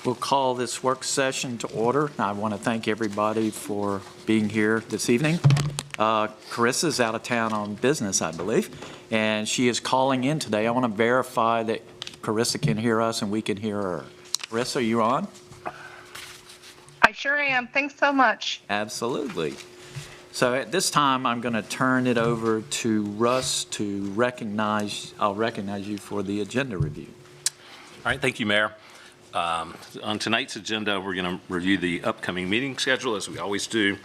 We'll call this work session to order. I want to thank everybody for being here this evening. Carissa's out of town on business, I believe, and she is calling in today. I want to verify that Carissa can hear us and we can hear her. Carissa, are you on? I sure am. Thanks so much. Absolutely. So at this time, I'm going to turn it over to Russ to I'll recognize you for the agenda review. All right, thank you, Mayor. On tonight's agenda, we're going to review the upcoming meeting schedule, as we always do.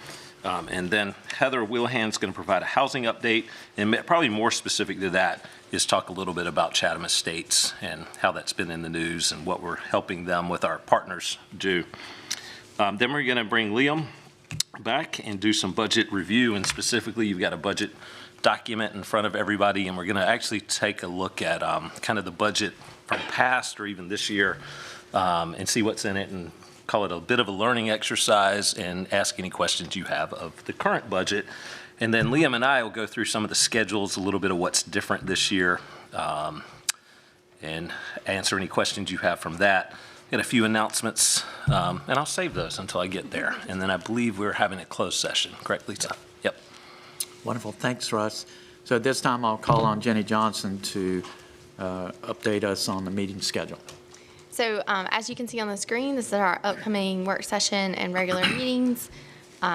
And then Heather Wilhan's going to provide a housing update, and probably more specific to that is talk a little bit about Chatham Estates and how that's been in the news and what we're helping them with our partners do. Then we're going to bring Liam back and do some budget review, and specifically you've got a budget document in front of everybody, and we're going to actually take a look at kind of the budget from past or even this year and see what's in it and call it a bit of a learning exercise and ask any questions you have of the current budget. And then Liam and I will go through some of the schedules, a little bit of what's different this year, and answer any questions you have from that. Got a few announcements, and I'll save those until I get there. And then I believe we're having a closed session, correct, Lisa? Yep. Wonderful. Thanks, Russ. So at this time, I'll call on Jenny Johnson to update us on the meeting schedule. So as you can see on the screen, this is our upcoming work session and regular meetings,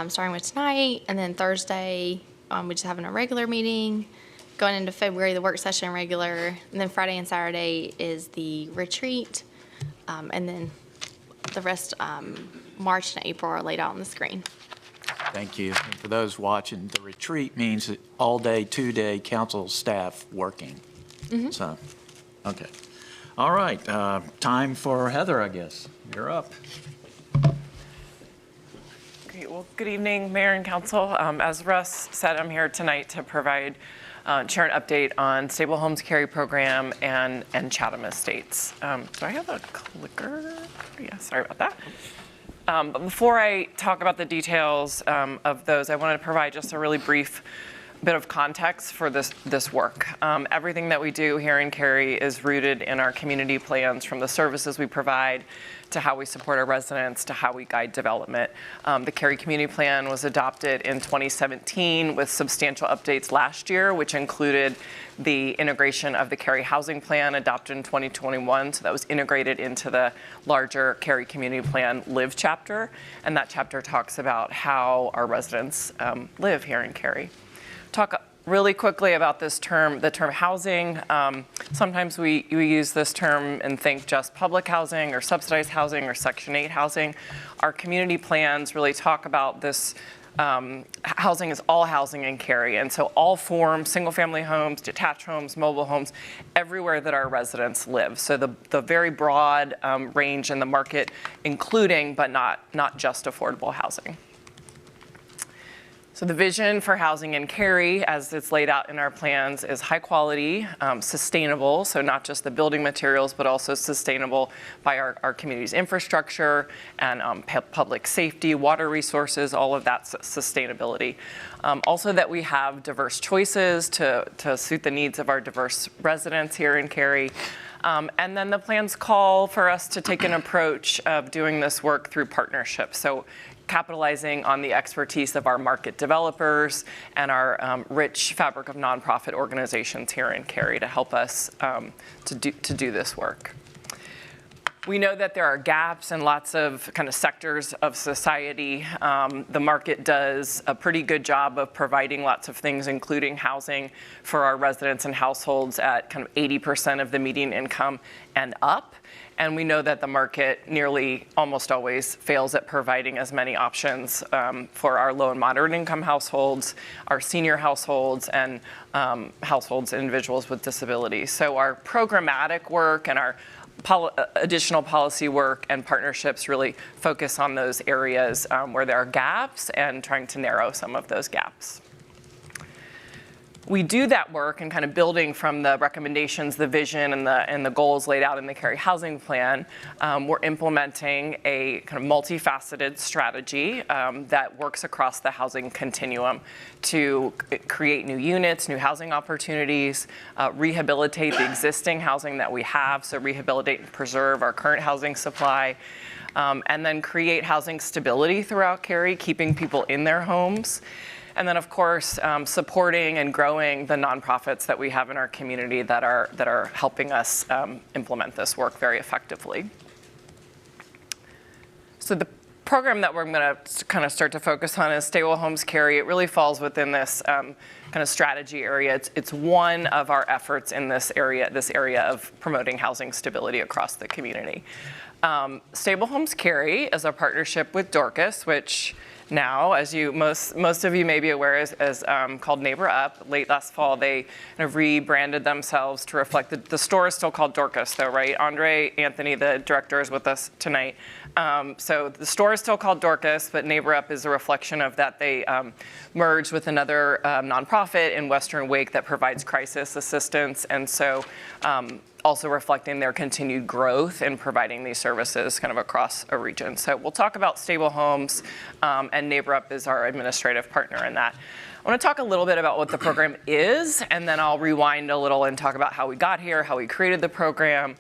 starting with tonight, and then Thursday, we're just having a regular meeting. Going into February, the work session regular, and then Friday and Saturday is the retreat, and then the rest, March and April, are laid out on the screen. Thank you. And for those watching, the retreat means all day, 2-day council staff working. Mm-hmm. So, okay. All right, time for Heather, I guess. You're up. Great. Well, good evening, Mayor and Council. As Russ said, I'm here tonight to provide share an update on Stable Homes Cary program and Chatham Estates. Do I have a clicker? Yeah, sorry about that. But before I talk about the details of those, I wanted to provide just a really brief bit of context for this work. Everything that we do here in Cary is rooted in our community plans, from the services we provide to how we support our residents to how we guide development. The Cary Community Plan was adopted in 2017 with substantial updates last year, which included the integration of the Cary Housing Plan adopted in 2021. So that was integrated into the larger Cary Community Plan Live chapter. And that chapter talks about how our residents live here in Cary. Talk really quickly about this term, the term housing. Sometimes we use this term and think just public housing or subsidized housing or Section 8 housing. Our community plans really talk about this. Housing is all housing in Cary, and so all forms, single-family homes, detached homes, mobile homes, everywhere that our residents live. So the very broad range in the market, including but not just affordable housing. So the vision for housing in Cary, as it's laid out in our plans, is high quality, sustainable, so not just the building materials, but also sustainable by our community's infrastructure and public safety, water resources, all of that sustainability. Also that we have diverse choices to suit the needs of our diverse residents here in Cary. And then the plans call for us to take an approach of doing this work through partnerships. So capitalizing on the expertise of our market developers and our rich fabric of nonprofit organizations here in Cary to help us to do this work. We know that there are gaps in lots of kind of sectors of society. The market does a pretty good job of providing lots of things, including housing for our residents and households at kind of 80% of the median income and up. And we know that the market nearly almost always fails at providing as many options for our low and moderate income households, our senior households, and households and individuals with disabilities. So our programmatic work and our additional policy work and partnerships really focus on those areas where there are gaps and trying to narrow some of those gaps. we do that work and kind of building from the recommendations, the vision, and the goals laid out in the Cary Housing Plan, we're implementing a kind of multifaceted strategy that works across the housing continuum to create new units, new housing opportunities, rehabilitate the existing housing that we have, so rehabilitate and preserve our current housing supply, and then create housing stability throughout Cary, keeping people in their homes. And then, of course, supporting and growing the nonprofits that we have in our community that are helping us implement this work very effectively. So the program that we're going to kind of start to focus on is Stable Homes Cary. It really falls within this kind of strategy area. It's one of our efforts in this area of promoting housing stability across the community. Stable Homes Cary is a partnership with Dorcas, which now, as most of you may be aware, is called Neighbor Up. Late last fall, they kind of rebranded themselves to reflect the store is still called Dorcas, though, right? Andre Anthony, the director, is with us tonight. So the store is still called Dorcas, but Neighbor Up is a reflection of that. They merged with another nonprofit in Western Wake that provides crisis assistance, and so also reflecting their continued growth in providing these services kind of across a region. So we'll talk about Stable Homes, and Neighbor Up is our administrative partner in that. I want to talk a little bit about what the program is, and then I'll rewind a little and talk about how we got here, how we created the program.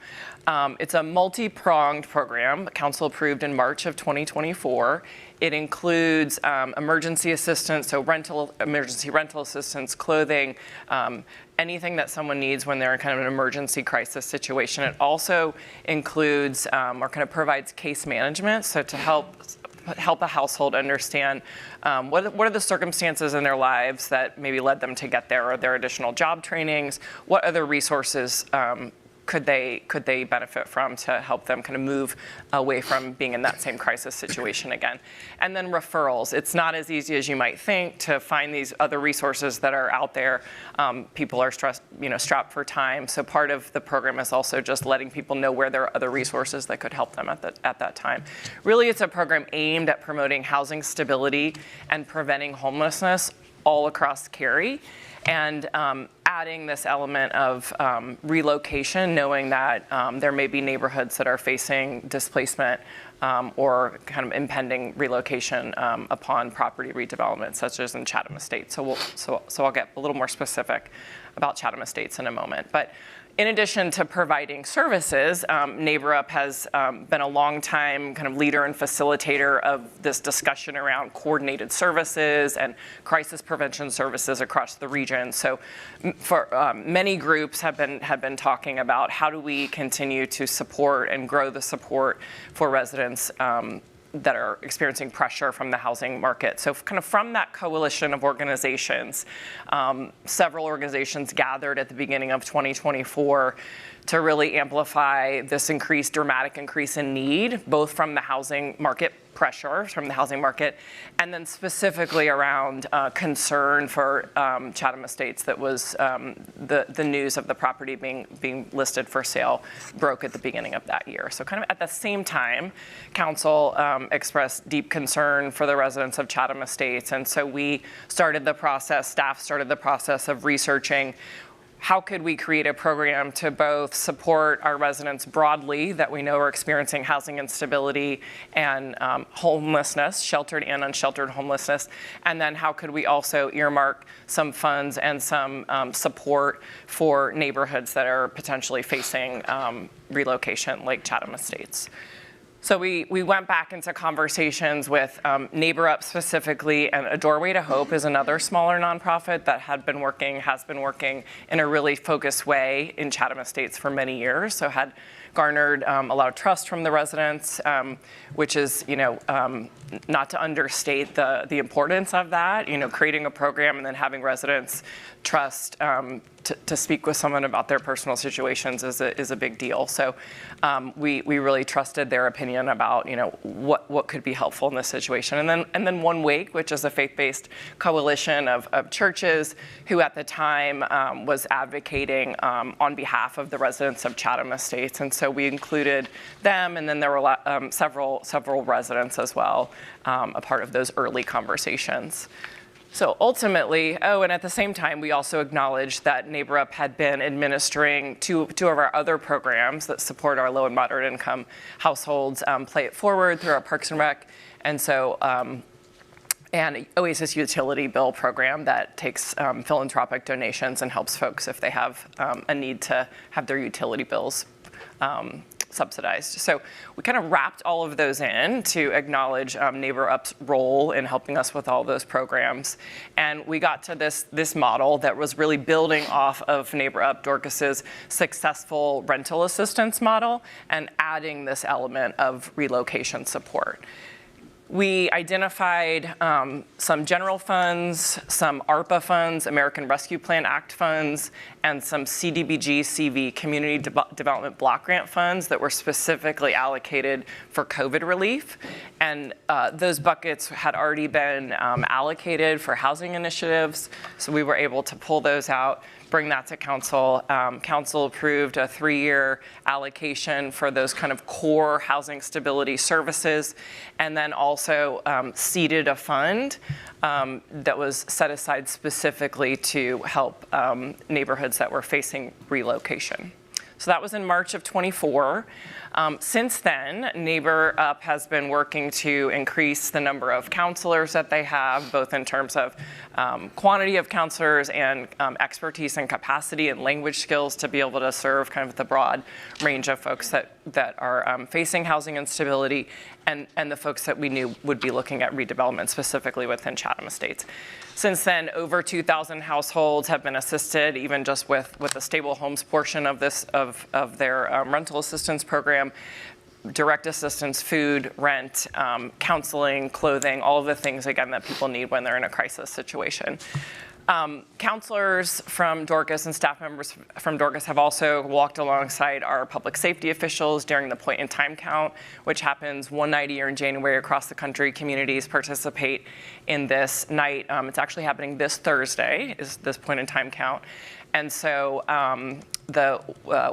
It's a multi-pronged program, council approved in March of 2024. It includes emergency assistance, so emergency rental assistance, clothing, anything that someone needs when they're in kind of an emergency crisis situation. It also includes or kind of provides case management, so to help a household understand what are the circumstances in their lives that maybe led them to get there, or their additional job trainings, what other resources could they benefit from to help them kind of move away from being in that same crisis situation again. And then referrals. It's not as easy as you might think to find these other resources that are out there. People are strapped for time. So part of the program is also just letting people know where there are other resources that could help them at that time. Really, it's a program aimed at promoting housing stability and preventing homelessness all across Cary, and adding this element of relocation, knowing that there may be neighborhoods that are facing displacement or kind of impending relocation upon property redevelopment, such as in Chatham Estates. So I'll get a little more specific about Chatham Estates in a moment. But in addition to providing services, Neighbor Up has been a long time kind of leader and facilitator of this discussion around coordinated services and crisis prevention services across the region. So for many groups have been talking about how do we continue to support and grow the support for residents that are experiencing pressure from the housing market. So kind of from that coalition of organizations, several organizations gathered at the beginning of 2024 to really amplify this dramatic increase in need, both from the housing market pressure from the housing market, and then specifically around concern for Chatham Estates that was the news of the property being listed for sale broke at the beginning of that year. So kind of at the same time, council expressed deep concern for the residents of Chatham Estates, and so staff started the process of researching how could we create a program to both support our residents broadly that we know are experiencing housing instability and homelessness, sheltered and unsheltered homelessness, and then how could we also earmark some funds and some support for neighborhoods that are potentially facing relocation, like Chatham Estates. So we went back into conversations with Neighbor Up specifically, and A Doorway to Hope is another smaller nonprofit that has been working in a really focused way in Chatham Estates for many years. So had garnered a lot of trust from the residents, which is, not to understate the importance of that. Creating a program and then having residents trust to speak with someone about their personal situations is a big deal. So we really trusted their opinion about what could be helpful in this situation. And then One Wake, which is a faith-based coalition of churches who at the time was advocating on behalf of the residents of Chatham Estates. And so we included them, and then there were several residents as well, a part of those early conversations. So ultimately, and at the same time, we also acknowledged that NeighborUp had been administering two of our other programs that support our low and moderate income households, Play It Forward through our Parks and Rec, and so and Oasis utility bill program that takes philanthropic donations and helps folks if they have a need to have their utility bills subsidized. So we kind of wrapped all of those in to acknowledge NeighborUp's role in helping us with all those programs. And we got to this model that was really building off of NeighborUp Dorcas's successful rental assistance model and adding this element of relocation support. We identified some general funds, some ARPA funds, American Rescue Plan Act funds, and some CDBG CV Community Development Block Grant funds that were specifically allocated for COVID relief. And those buckets had already been allocated for housing initiatives, so we were able to pull those out, bring that to council. Council approved a 3-year allocation for those kind of core housing stability services, and then also seeded a fund that was set aside specifically to help neighborhoods that were facing relocation. So that was in March of '24. Since then, NeighborUp has been working to increase the number of counselors that they have, both in terms of quantity of counselors and expertise and capacity and language skills to be able to serve kind of the broad range of folks that are facing housing instability and the folks that we knew would be looking at redevelopment specifically within Chatham Estates. Since then, over 2,000 households have been assisted, even just with the stable homes portion of their rental assistance program, direct assistance, food, rent, counseling, clothing, all of the things, again, that people need when they're in a crisis situation. Counselors from Dorcas and staff members from Dorcas have also walked alongside our public safety officials during the point in time count, which happens one night a year in January across the country. Communities participate in this night. It's actually happening this Thursday, is this point in time count. And so the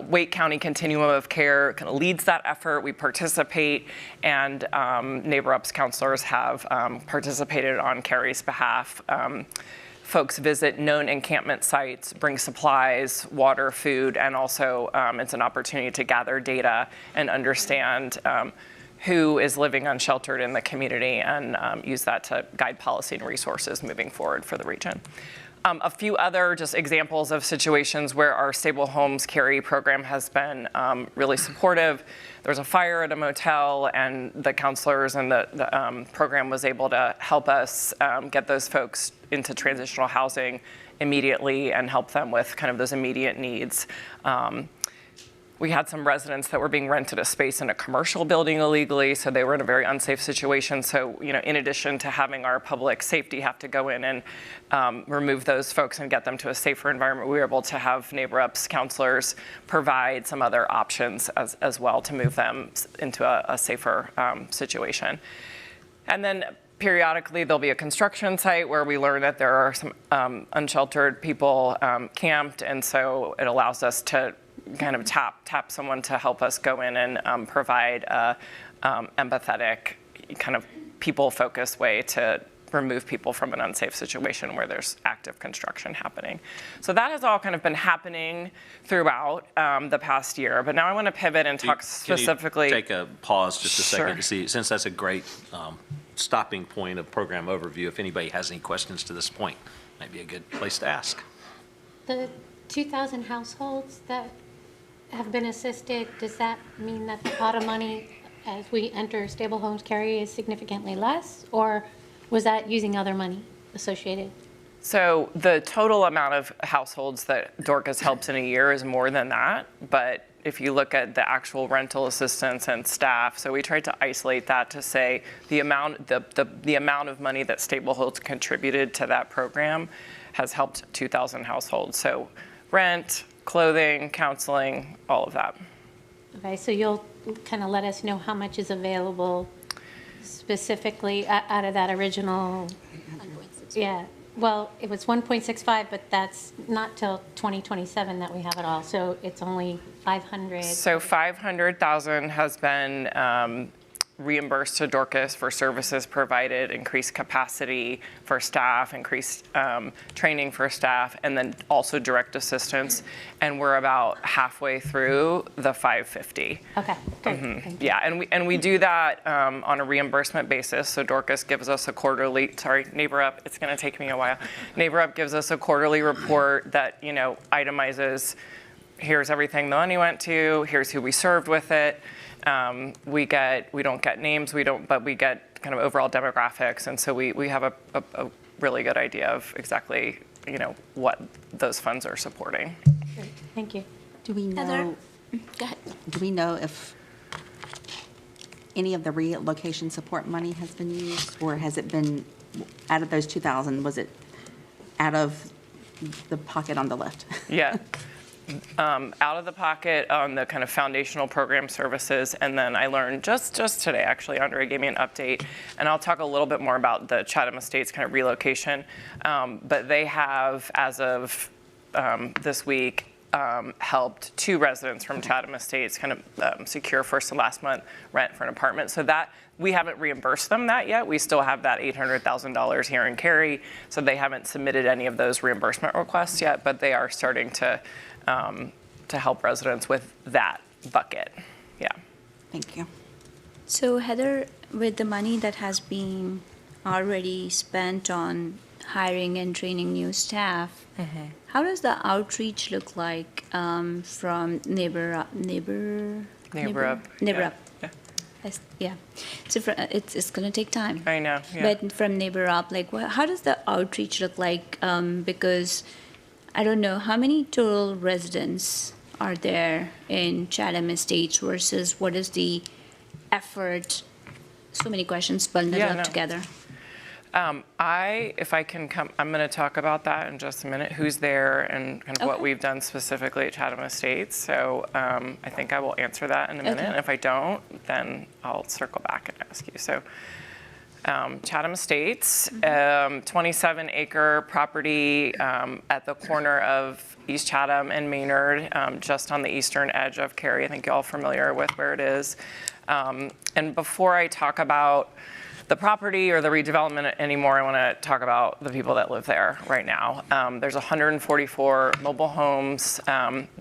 Wake County Continuum of Care kind of leads that effort. We participate, and NeighborUp's counselors have participated on Cary's behalf. Folks visit known encampment sites, bring supplies, water, food, and also it's an opportunity to gather data and understand who is living unsheltered in the community and use that to guide policy and resources moving forward for the region. A few other just examples of situations where our Stable Homes Cary program has been really supportive. There was a fire at a motel, and the counselors and the program was able to help us get those folks into transitional housing immediately and help them with kind of those immediate needs. We had some residents that were being rented a space in a commercial building illegally, so they were in a very unsafe situation. So, in addition to having our public safety have to go in and remove those folks and get them to a safer environment, we were able to have NeighborUp's counselors provide some other options as well to move them into a safer situation. And then periodically, there'll be a construction site where we learn that there are some unsheltered people camped, and so it allows us to kind of tap someone to help us go in and provide a empathetic, kind of people-focused way to remove people from an unsafe situation where there's active construction happening. So that has all kind of been happening throughout the past year. But now I want to pivot and talk specifically. Can you take a pause just a second Sure. to see, since that's a great stopping point of program overview, if anybody has any questions to this point, might be a good place to ask. The 2,000 households that have been assisted, does that mean that the pot of money as we enter Stable Homes Cary is significantly less, or was that using other money associated? So the total amount of households that Dorcas helps in a year is more than that, but if you look at the actual rental assistance and staff, so we tried to isolate that to say the amount of money that Stable Homes contributed to that program has helped 2,000 households. So rent, clothing, counseling, all of that. Okay, so you'll kind of let us know how much is available specifically out of that original? 1.65. Yeah, well, it was 1.65, but that's not till 2027 that we have it all, so it's only 500. So 500,000 has been reimbursed to Dorcas for services provided, increased capacity for staff, increased training for staff, and then also direct assistance. And we're about halfway through the 550. Okay, great. Thank you. Yeah, and we do that on a reimbursement basis. So Dorcas gives us a quarterly, Neighbor Up, it's going to take me a while. Neighbor Up gives us a quarterly report that, itemizes, here's everything the money went to, here's who we served with it. We don't get names, but we get kind of overall demographics. And so we have a really good idea of exactly, what those funds are supporting. Great. Thank you. Do we Heather? know, Go ahead. do we know if any of the relocation support money has been used, or has it been, out of those 2,000, was it out of the pocket on the left? Yeah. Out of the pocket on the kind of foundational program services. And then I learned just today, actually, Andre gave me an update. And I'll talk a little bit more about the Chatham Estates kind of relocation. But they have, as of this week, helped 2 residents from Chatham Estates kind of secure first and last month rent for an apartment. So that, we haven't reimbursed them that yet. We still have that $800,000 here in Cary. So they haven't submitted any of those reimbursement requests yet, but they are starting to help residents with that bucket. Yeah. Thank you. So Heather, with the money that has been already spent on hiring and training new staff, how does the outreach look like from Neighbor Up? Yeah. Yeah. So it's going to take time. I know. Yeah. But from Neighbor Up, like, how does the outreach look like? Because I don't know how many total residents are there in Chatham Estates versus what is the effort? So many questions bundled up together. If I can come, I'm going to talk about that in just a minute, who's there and kind of what Okay. we've done specifically at Chatham Estates. So I think I will answer that in a minute. Okay. And if I don't, then I'll circle back and ask you. So Chatham Estates, 27-acre property at the corner of East Chatham and Maynard, just on the eastern edge of Cary. I think you're all familiar with where it is. And before I talk about the property or the redevelopment anymore, I want to talk about the people that live there right now. There's 144 mobile homes.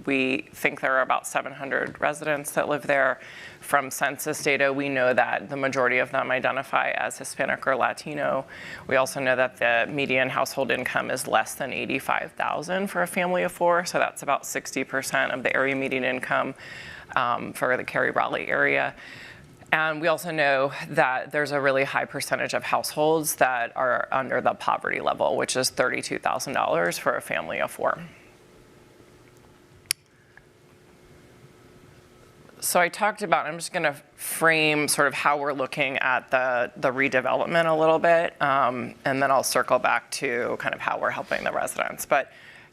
We think there are about 700 residents that live there. From census data, we know that the majority of them identify as Hispanic or Latino. We also know that the median household income is less than $85,000 for a family of 4, so that's about 60% of the area median income for the Cary-Raleigh area. And we also know that there's a really high percentage of households that are under the poverty level, which is $32,000 for a family of 4. So I talked about, I'm just going to frame sort of how we're looking at the redevelopment a little bit, and then I'll circle back to kind of how we're helping the residents. But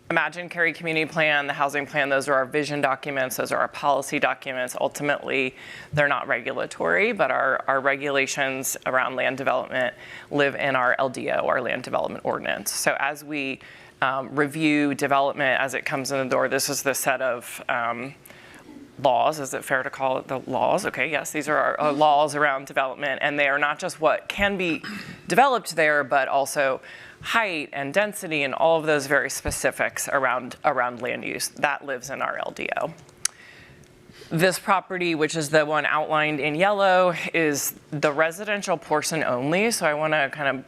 imagine Cary Community Plan, the housing plan, those are our vision documents, those are our policy documents. Ultimately, they're not regulatory, but our regulations around land development live in our LDO, our land development ordinance. So as we review development as it comes in the door, this is the set of laws. Is it fair to call it the laws? Okay, yes, these are our laws around development, and they are not just what can be developed there, but also height and density and all of those very specifics around land use. That lives in our LDO. This property, which is the one outlined in yellow, is the residential portion only, so I want to kind of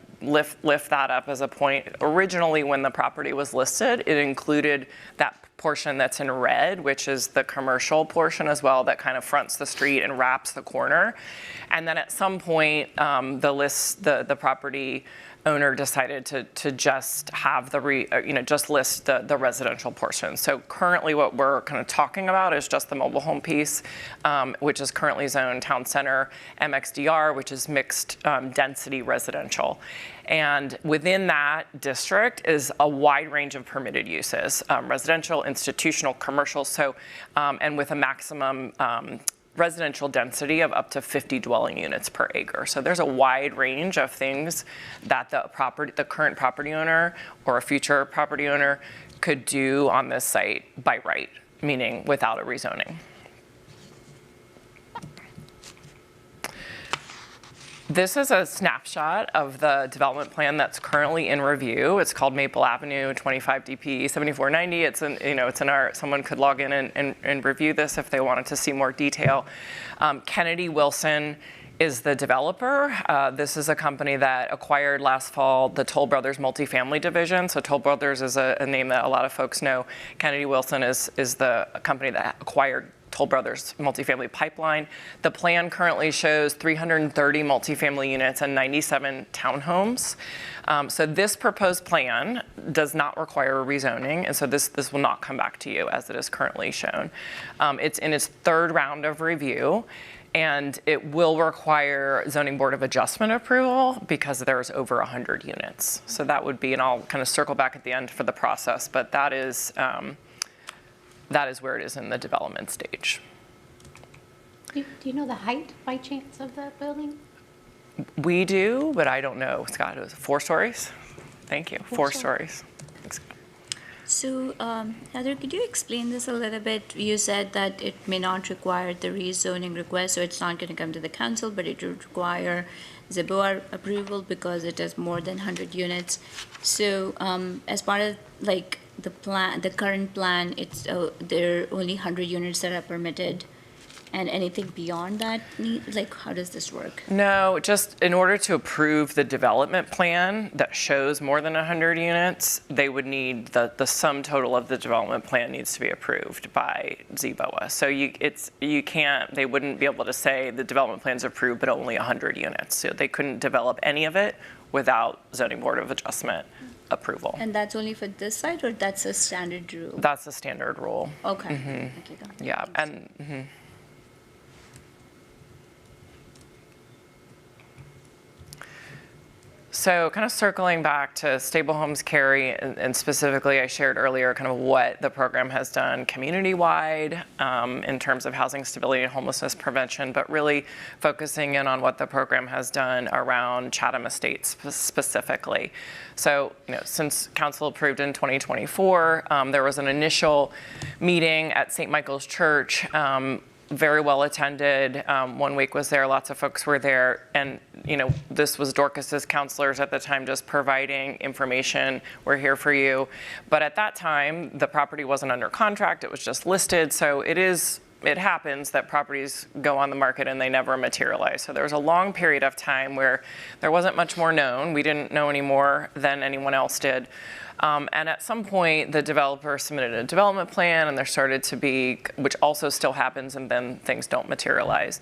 lift that up as a point. Originally, when the property was listed, it included that portion that's in red, which is the commercial portion as well, that kind of fronts the street and wraps the corner. And then at some point, the property owner decided to just have just list the residential portion. So currently what we're kind of talking about is just the mobile home piece, which is currently zoned town center, MXDR, which is mixed density residential. And within that district is a wide range of permitted uses, residential, institutional, commercial, so, and with a maximum residential density of up to 50 dwelling units per acre. So there's a wide range of things that the current property owner or a future property owner could do on this site by right, meaning without a rezoning. This is a snapshot of the development plan that's currently in review. It's called Maple Avenue, 25 DP 7490. It's in our, someone could log in and review this if they wanted to see more detail. Kennedy Wilson is the developer. This is a company that acquired last fall the Toll Brothers multifamily division. So Toll Brothers is a name that a lot of folks know. Kennedy Wilson is the company that acquired Toll Brothers multifamily pipeline. The plan currently shows 330 multifamily units and 97 townhomes. So this proposed plan does not require a rezoning, and so this will not come back to you as it is currently shown. It's in its third round of review, and it will require zoning board of adjustment approval because there's over 100 units. So that would be, and I'll kind of circle back at the end for the process, but that is where it is in the development stage. Do you know the height by chance of that building? We do, but I don't know. Scott, it was 4 stories? Thank you, 4 stories. Thanks. So, Heather, could you explain this a little bit? You said that it may not require the rezoning request, so it's not going to come to the council, but it would require ZBOR approval because it has more than 100 units. So, as part of like the plan, the current plan, it's there are only 100 units that are permitted, and anything beyond that, like how does this work? No, just in order to approve the development plan that shows more than 100 units, they would need the sum total of the development plan needs to be approved by ZBOA. So you can't, they wouldn't be able to say the development plan's approved, but only 100 units. So they couldn't develop any of it without zoning board of adjustment approval. And that's only for this site, or that's a standard rule? That's a standard rule. Okay. Okay, got it. Yeah, Thanks. and so kind of circling back to Stable Homes Cary, and specifically I shared earlier kind of what the program has done community-wide in terms of housing stability and homelessness prevention, but really focusing in on what the program has done around Chatham Estates specifically. So, since council approved in 2024, there was an initial meeting at St. Michael's Church, very well attended. 1 week was there, lots of folks were there. And, this was Dorcas's counselors at the time just providing information. We're here for you. But at that time, the property wasn't under contract. It was just listed. So it happens that properties go on the market and they never materialize. So there was a long period of time where there wasn't much more known. We didn't know any more than anyone else did. And at some point, the developer submitted a development plan, and there started to be, which also still happens, and then things don't materialize.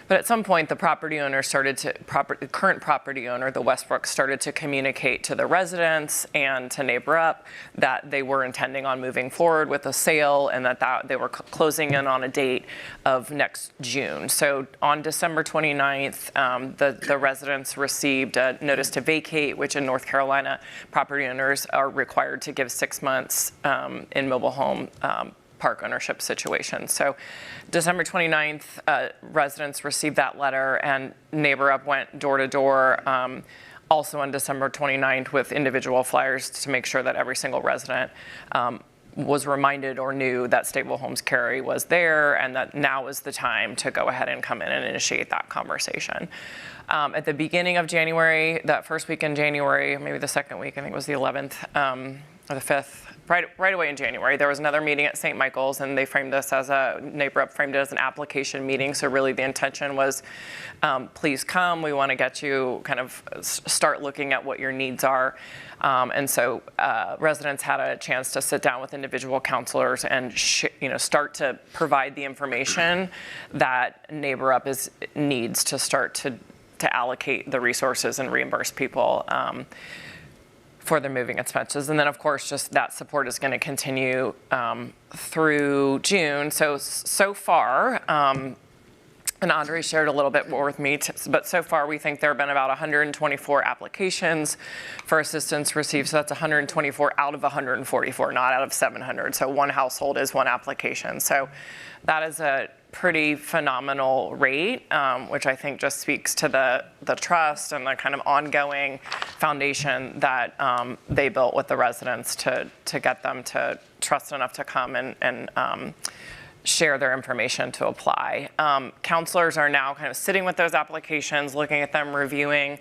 But at some point, the property owner the current property owner, the Westbrook, started to communicate to the residents and to Neighbor Up that they were intending on moving forward with a sale, and that they were closing in on a date of next June. So on December 29th, the residents received a notice to vacate, which in North Carolina, property owners are required to give 6 months in mobile home park ownership situation. So December 29th, residents received that letter, and Neighbor Up went door to door also on December 29th with individual flyers to make sure that every single resident was reminded or knew that Stable Homes Cary was there, and that now is the time to go ahead and come in and initiate that conversation. At the beginning of January, that first week in January, maybe the second week, I think it was the 11th or the 5th, right away in January, there was another meeting at St. Michael's, and they framed this as Neighbor Up framed it as an application meeting. So really the intention was, please come, we want to get you kind of start looking at what your needs are. And so residents had a chance to sit down with individual counselors and start to provide the information that Neighbor Up needs to start to allocate the resources and reimburse people for their moving expenses. And then, of course, just that support is going to continue through June. So far, and Andre shared a little bit more with me, but so far we think there have been about 124 applications for assistance received. So that's 124 out of 144, not out of 700. So one household is one application. So that is a pretty phenomenal rate, which I think just speaks to the trust and the kind of ongoing foundation that they built with the residents to get them to trust enough to come and share their information to apply. Counselors are now kind of sitting with those applications, looking at them, reviewing,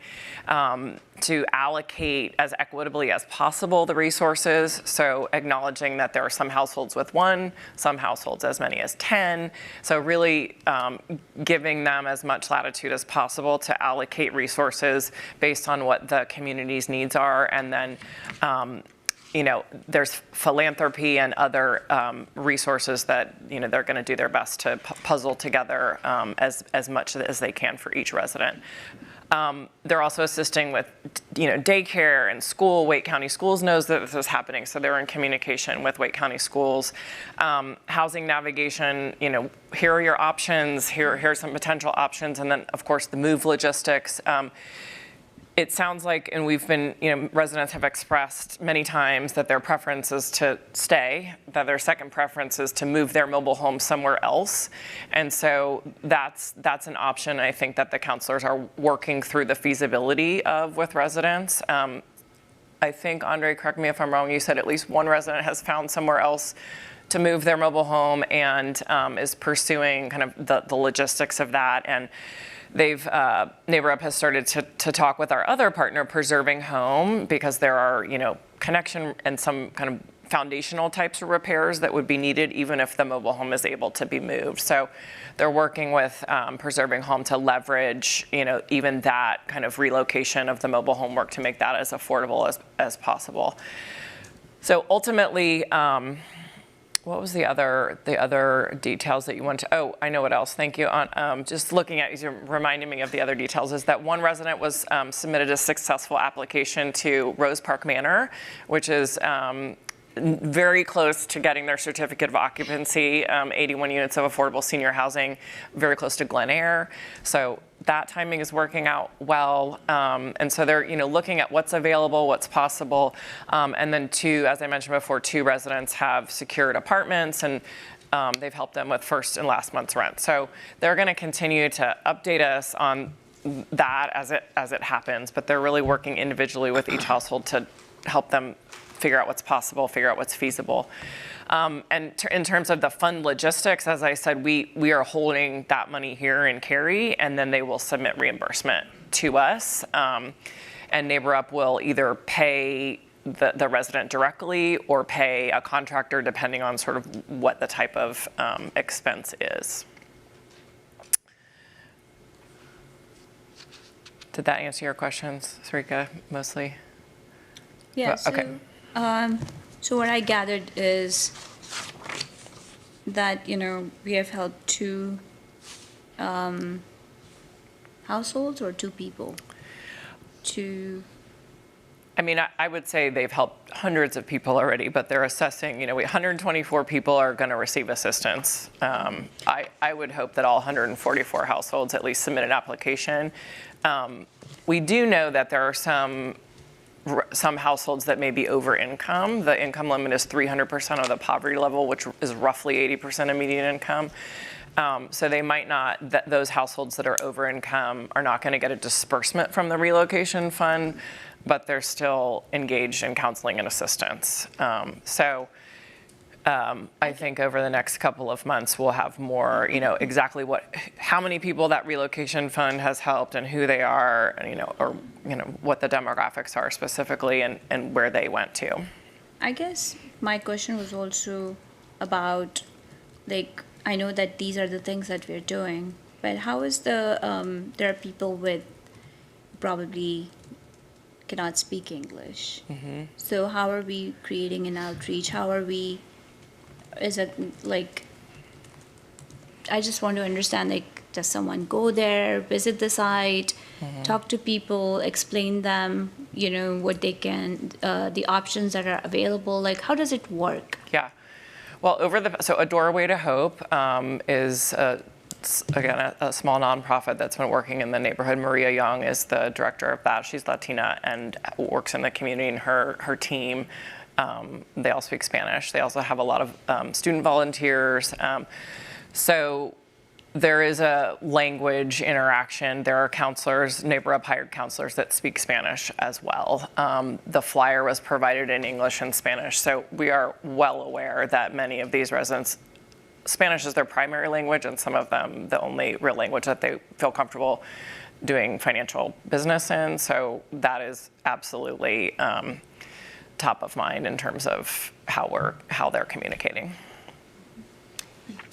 to allocate as equitably as possible the resources. So acknowledging that there are some households with 1, some households as many as 10. So really giving them as much latitude as possible to allocate resources based on what the community's needs are. And then there's philanthropy and other resources that, they're going to do their best to puzzle together as much as they can for each resident. They're also assisting with, daycare and school. Wake County Schools knows that this is happening, so they're in communication with Wake County Schools. Housing navigation, here are your options, here are some potential options, and then, of course, the move logistics. It sounds like, and we've been, residents have expressed many times that their preference is to stay, that their second preference is to move their mobile home somewhere else. And so that's an option I think that the counselors are working through the feasibility of with residents. I think, Andre, correct me if I'm wrong, you said at least one resident has found somewhere else to move their mobile home and is pursuing kind of the logistics of that. And NeighborUp has started to talk with our other partner, Preserving Home, because there are, connection and some kind of foundational types of repairs that would be needed even if the mobile home is able to be moved. So they're working with Preserving Home to leverage, even that kind of relocation of the mobile home work to make that as affordable as possible. So ultimately, what was the other details that you want to? Oh, I know what else. Thank you. Just looking at, you're reminding me of the other details, is that one resident was submitted a successful application to Rose Park Manor, which is very close to getting their certificate of occupancy, 81 units of affordable senior housing, very close to Glen Eyre. So that timing is working out well. And so they're, looking at what's available, what's possible. And then as I mentioned before, 2 residents have secured apartments, and they've helped them with first and last month's rent. So they're going to continue to update us on that as it happens, but they're really working individually with each household to help them figure out what's possible, figure out what's feasible. And in terms of the fund logistics, as I said, we are holding that money here in Cary, and then they will submit reimbursement to us. And NeighborUp will either pay the resident directly or pay a contractor, depending on sort of what the type of expense is. Did that answer your questions, Sarika, mostly? Yeah, Well, okay. So what I gathered is that, we have helped 2 households or 2 people I mean, I would say they've helped hundreds of people already, but they're assessing, 124 people are going to receive assistance. I would hope that all 144 households at least submit an application. We do know that there are some households that may be over income. The income limit is 300% of the poverty level, which is roughly 80% of median income. So they might not, those households that are over income are not going to get a disbursement from the relocation fund, but they're still engaged in counseling and assistance. I think over the next couple of months, we'll have more, exactly how many people that relocation fund has helped and who they are, or what the demographics are specifically and where they went to. I guess my question was also about, I know that these are the things that we're doing, but how is there are people with probably cannot speak English. Mm-hmm. So how are we creating an outreach? How are we, I just want to understand, does someone go there, visit the site, mm-hmm. talk to people, explain them, what they can, the options that are available? How does it work? Yeah. Well, so A Doorway to Hope is, again, a small nonprofit that's been working in the neighborhood. Maria Young is the director of that. She's Latina and works in the community, and her team, they all speak Spanish. They also have a lot of student volunteers. So there is a language interaction. There are counselors, NeighborUp hired counselors that speak Spanish as well. The flyer was provided in English and Spanish, so we are well aware that many of these residents Spanish is their primary language, and some of them the only real language that they feel comfortable doing financial business in. So that is absolutely top of mind in terms of how they're communicating.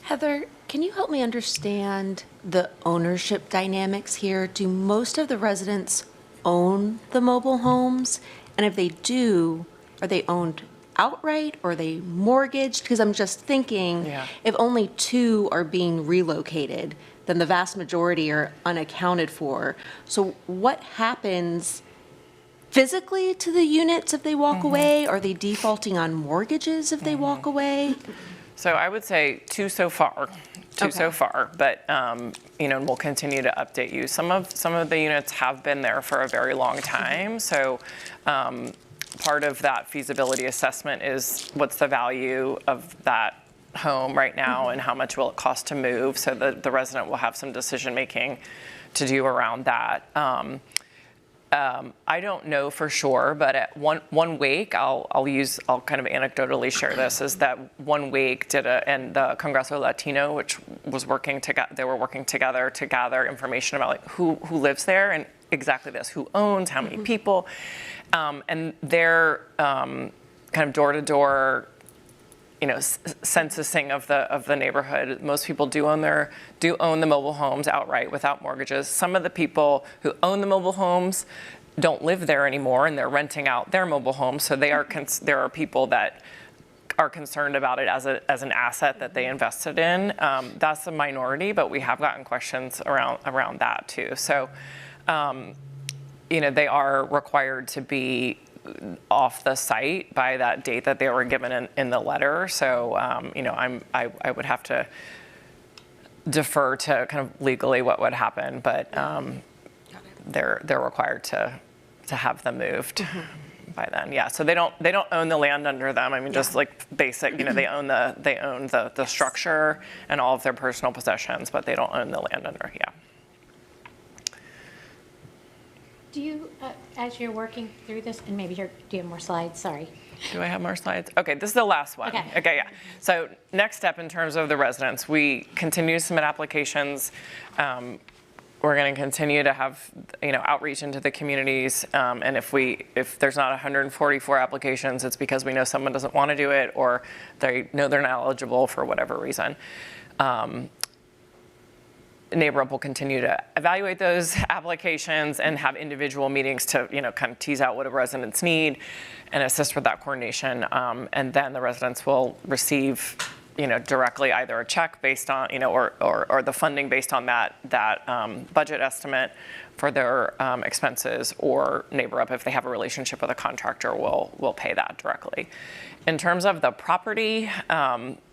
Heather, can you help me understand the ownership dynamics here? Do most of the residents own the mobile homes? And if they do, are they owned outright or are they mortgaged? Because I'm just thinking, Yeah. if only 2 are being relocated, then the vast majority are unaccounted for. So what happens physically to the units if they walk away? Are they defaulting on mortgages if they walk away? So I would say 2 so far, but and we'll continue to update you. Some of the units have been there for a very long time, so part of that feasibility assessment is what's the value of that home right now and how much will it cost to move, so the resident will have some decision making to do around that. I don't know for sure, but at one wake, I'll kind of anecdotally share this, is that one wake and the Congreso Latino, which was working together, they were working together to gather information about like who lives there and exactly this, who owns, how many people, and they're kind of door to door, censusing of the neighborhood. Most people do own the mobile homes outright without mortgages. Some of the people who own the mobile homes don't live there anymore, and they're renting out their mobile homes. So there are people that are concerned about it as an asset that they invested in. That's a minority, but we have gotten questions around that too. So, they are required to be off the site by that date that they were given in the letter. So, I would have to defer to kind of legally what would happen, but they're required to have them moved by then. Yeah. So they don't own the land under them. I mean, just like basic, they own the structure and all of their personal possessions, but they don't own the land under. Yeah. Do you, as you're working through this, and maybe do you have more slides? Sorry. Do I have more slides? Okay, this is the last one. Okay, yeah. So next step in terms of the residents, we continue to submit applications. We're going to continue to have, outreach into the communities. And if there's not 144 applications, it's because we know someone doesn't want to do it, or they know they're not eligible for whatever reason. NeighborUp will continue to evaluate those applications and have individual meetings to, kind of tease out what residents need and assist with that coordination. And then the residents will receive, directly either a check based on, or the funding based on that budget estimate for their expenses, or NeighborUp, if they have a relationship with a contractor, will pay that directly. In terms of the property,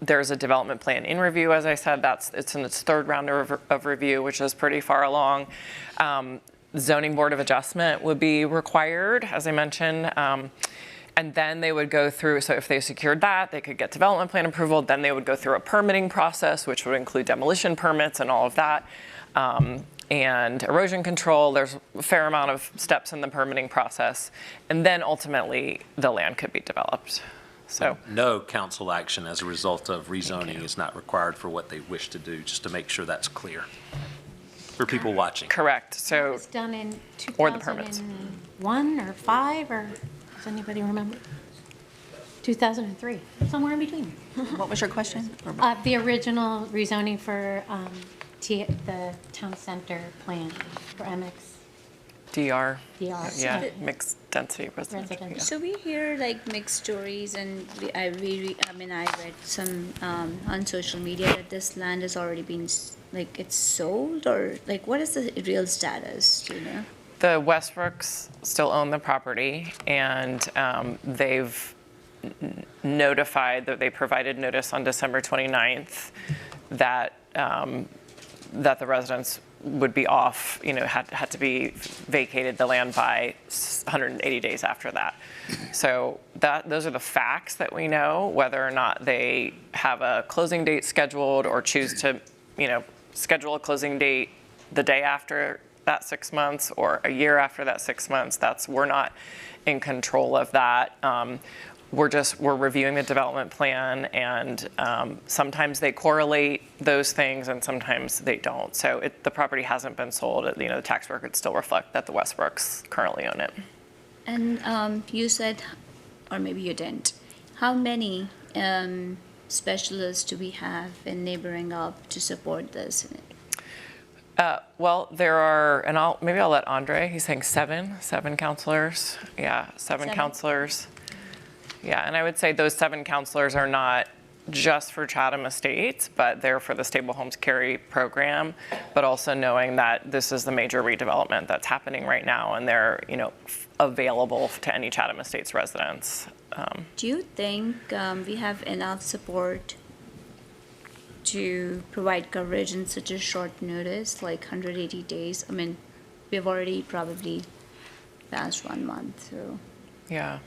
there's a development plan in review. As I said, it's in its 3rd round of review, which is pretty far along. Zoning Board of Adjustment would be required, as I mentioned. And then they would go through, so if they secured that, they could get development plan approval. Then they would go through a permitting process, which would include demolition permits and all of that. And erosion control. There's a fair amount of steps in the permitting process. And then ultimately, the land could be developed. So no council action as a result of rezoning is not required for what they wish to do, just to make sure that's clear for people watching. Correct. It So was done in Or the permits. 2001 or 5, or does anybody remember? 2003, somewhere in between. What was your question? The original rezoning for the town center plan for MX. DR. DR. Yeah, mixed density residential. Residential. Yeah. So we hear like mixed stories, and I read some on social media that this land has already been it's sold, or like what is the real status? Do you know? The Westbrooks still own the property, and they've notified that they provided notice on December 29th that that the residents would be off, had to be vacated the land by 180 days after that. So those are the facts that we know. Whether or not they have a closing date scheduled or choose to, schedule a closing date the day after that 6 months or a year after that 6 months, we're not in control of that. we're reviewing the development plan, and sometimes they correlate those things and sometimes they don't. So the property hasn't been sold. The tax records still reflect that the Westbrooks currently own it. And you said, or maybe you didn't, how many specialists do we have in neighboring up to support this? Well, there are, and maybe I'll let Andre, he's saying seven counselors. Yeah, seven counselors. Yeah, and I would say those 7 counselors are not just for Chatham Estates, but they're for the Stable Homes Cary program, but also knowing that this is the major redevelopment that's happening right now, and they're, available to any Chatham Estates residents. Do you think we have enough support to provide coverage in such a short notice, like 180 days? I mean, we've already probably passed 1 month, so. Yeah.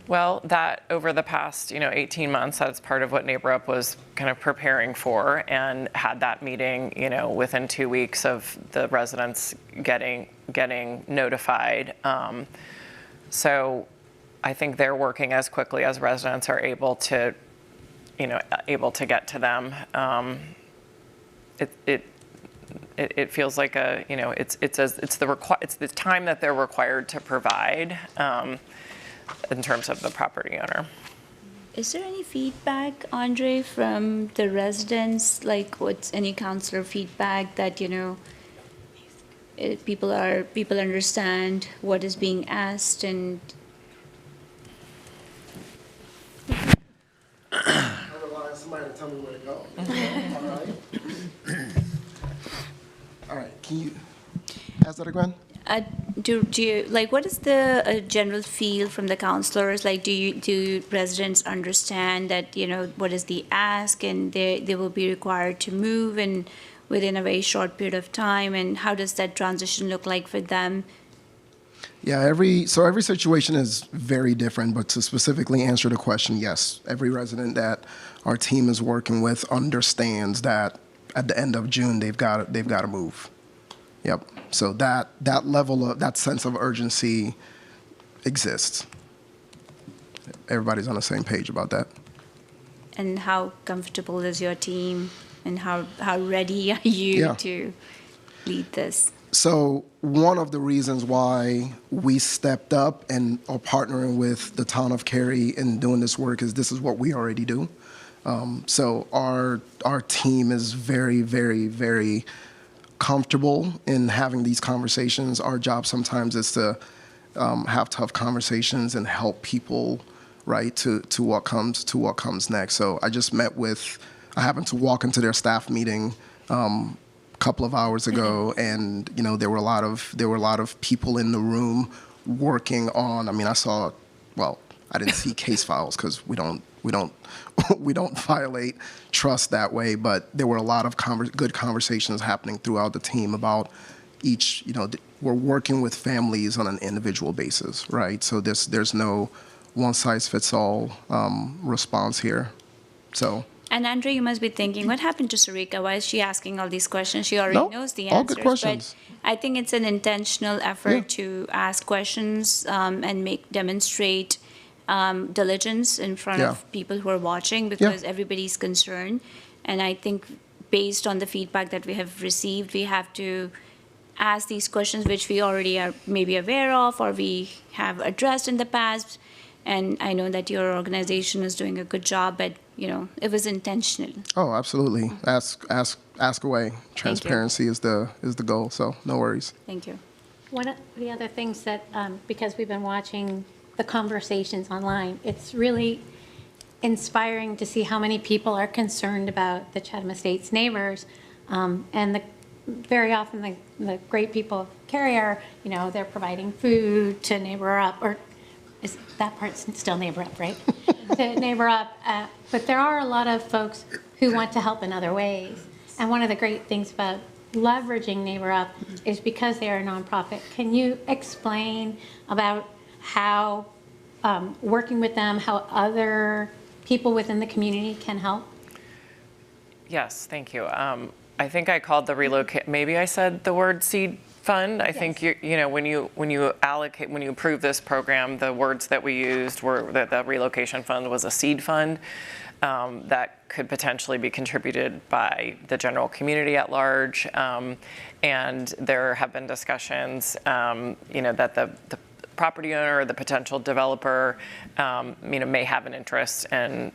Well, that over the past, 18 months, that's part of what Neighbor Up was kind of preparing for, and had that meeting, within 2 weeks of the residents getting notified. So I think they're working as quickly as residents are able to get to them. It feels like it's the time that they're required to provide. In terms of the property owner. Is there any feedback, Andre, from the residents? Like, what's any counselor feedback that, people understand what is being asked and? I rely on somebody to tell me where to go. All right. All right, can you ask that again? Do you, like, what is the general feel from the counselors? Like, do residents understand that, what is the ask, and they will be required to move and within a very short period of time, and how does that transition look like for them? Yeah, every situation is very different, but to specifically answer the question, yes, every resident that our team is working with understands that at the end of June they've got to move. Yep. So that level of, that sense of urgency exists. Everybody's on the same page about that. And how comfortable is your team, and how ready are you to lead this? So one of the reasons why we stepped up and are partnering with the town of Cary in doing this work is this is what we already do. So our team is very, very, very comfortable in having these conversations. Our job sometimes is to have tough conversations and help people, right, to what comes next. So I just I happened to walk into their staff meeting a couple of hours ago, and there were a lot of people in the room working on. I mean, I didn't see case files because we don't violate trust that way, but there were a lot of good conversations happening throughout the team about each, we're working with families on an individual basis, right? So there's no one size fits all response here. So. And Andre, you must be thinking, what happened to Sarika? Why is she asking all these questions? She already knows the answers. All good questions. But I think it's an intentional effort to ask questions and demonstrate diligence in front of people who are watching, because everybody's concerned. And I think based on the feedback that we have received, we have to ask these questions, which we already are maybe aware of or we have addressed in the past. And I know that your organization is doing a good job, but it was intentional. Oh, absolutely. Ask away. Transparency is the goal. So no worries. Thank you. One of the other things that, because we've been watching the conversations online, it's really inspiring to see how many people are concerned about the Chatham Estates neighbors. And very often the great people of Cary are, they're providing food to Neighbor Up, or is that part's still Neighbor Up, right? To Neighbor Up. But there are a lot of folks who want to help in other ways. And one of the great things about leveraging Neighbor Up is because they are a nonprofit. Can you explain about how working with them, how other people within the community can help? Yes, thank you. I think I called the relocate. Maybe I said the word seed fund. I think when you approve this program, the words that we used were that the relocation fund was a seed fund that could potentially be contributed by the general community at large. And there have been discussions, that the property owner or the potential developer, may have an interest in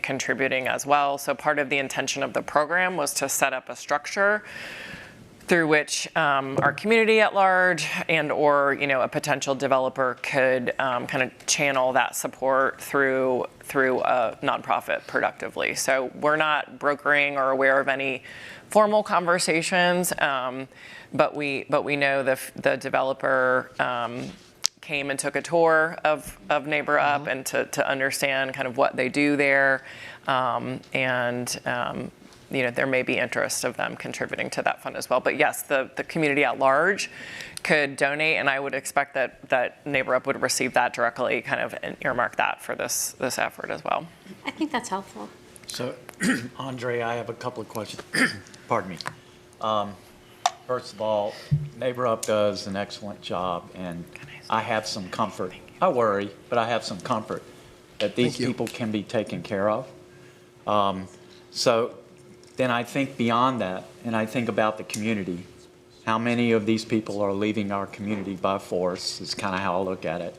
contributing as well. So part of the intention of the program was to set up a structure through which our community at large or a potential developer could kind of channel that support through a nonprofit productively. So we're not brokering or aware of any formal conversations, but we know the developer came and took a tour of Neighbor Up and to understand kind of what they do there, there may be interest of them contributing to that fund as well. But yes, the community at large could donate, and I would expect that Neighbor Up would receive that directly, kind of and earmark that for this effort as well. I think that's helpful. So, Andre, I have a couple of questions. Pardon me. First of all, Neighbor Up does an excellent job, and I have some comfort. I worry, but I have some comfort that these people can be taken care of. So then I think beyond that, and I think about the community. How many of these people are leaving our community by force is kind of how I look at it.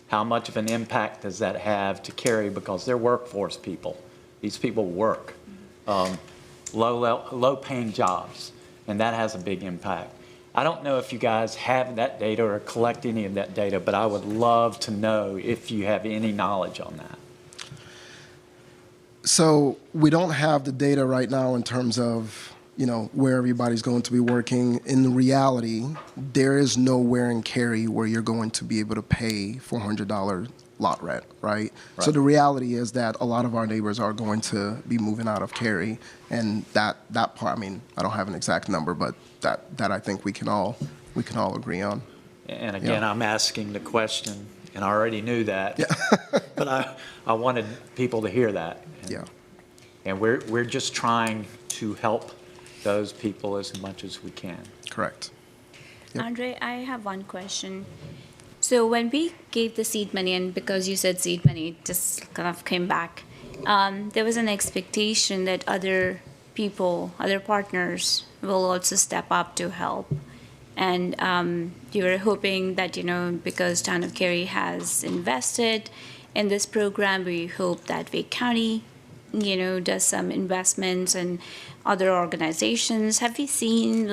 How much of an impact does that have to Cary, because they're workforce people. These people work, low-paying jobs, and that has a big impact. I don't know if you guys have that data or collect any of that data, but I would love to know if you have any knowledge on that. So we don't have the data right now in terms of, where everybody's going to be working. In reality, there is nowhere in Cary where you're going to be able to pay $400 lot rent, right? So the reality is that a lot of our neighbors are going to be moving out of Cary, and that part, I don't have an exact number, but that I think we can all agree on. And again, I'm asking the question, and I already knew that, but I wanted people to hear that. And we're just trying to help those people as much as we can. Correct. Yep. Andre, I have one question. So when we gave the seed money, and because you said seed money, it just kind of came back, there was an expectation that other people, other partners will also step up to help. And you were hoping that, because Town of Cary has invested in this program, we hope that Wake County, does some investments and other organizations. Have you seen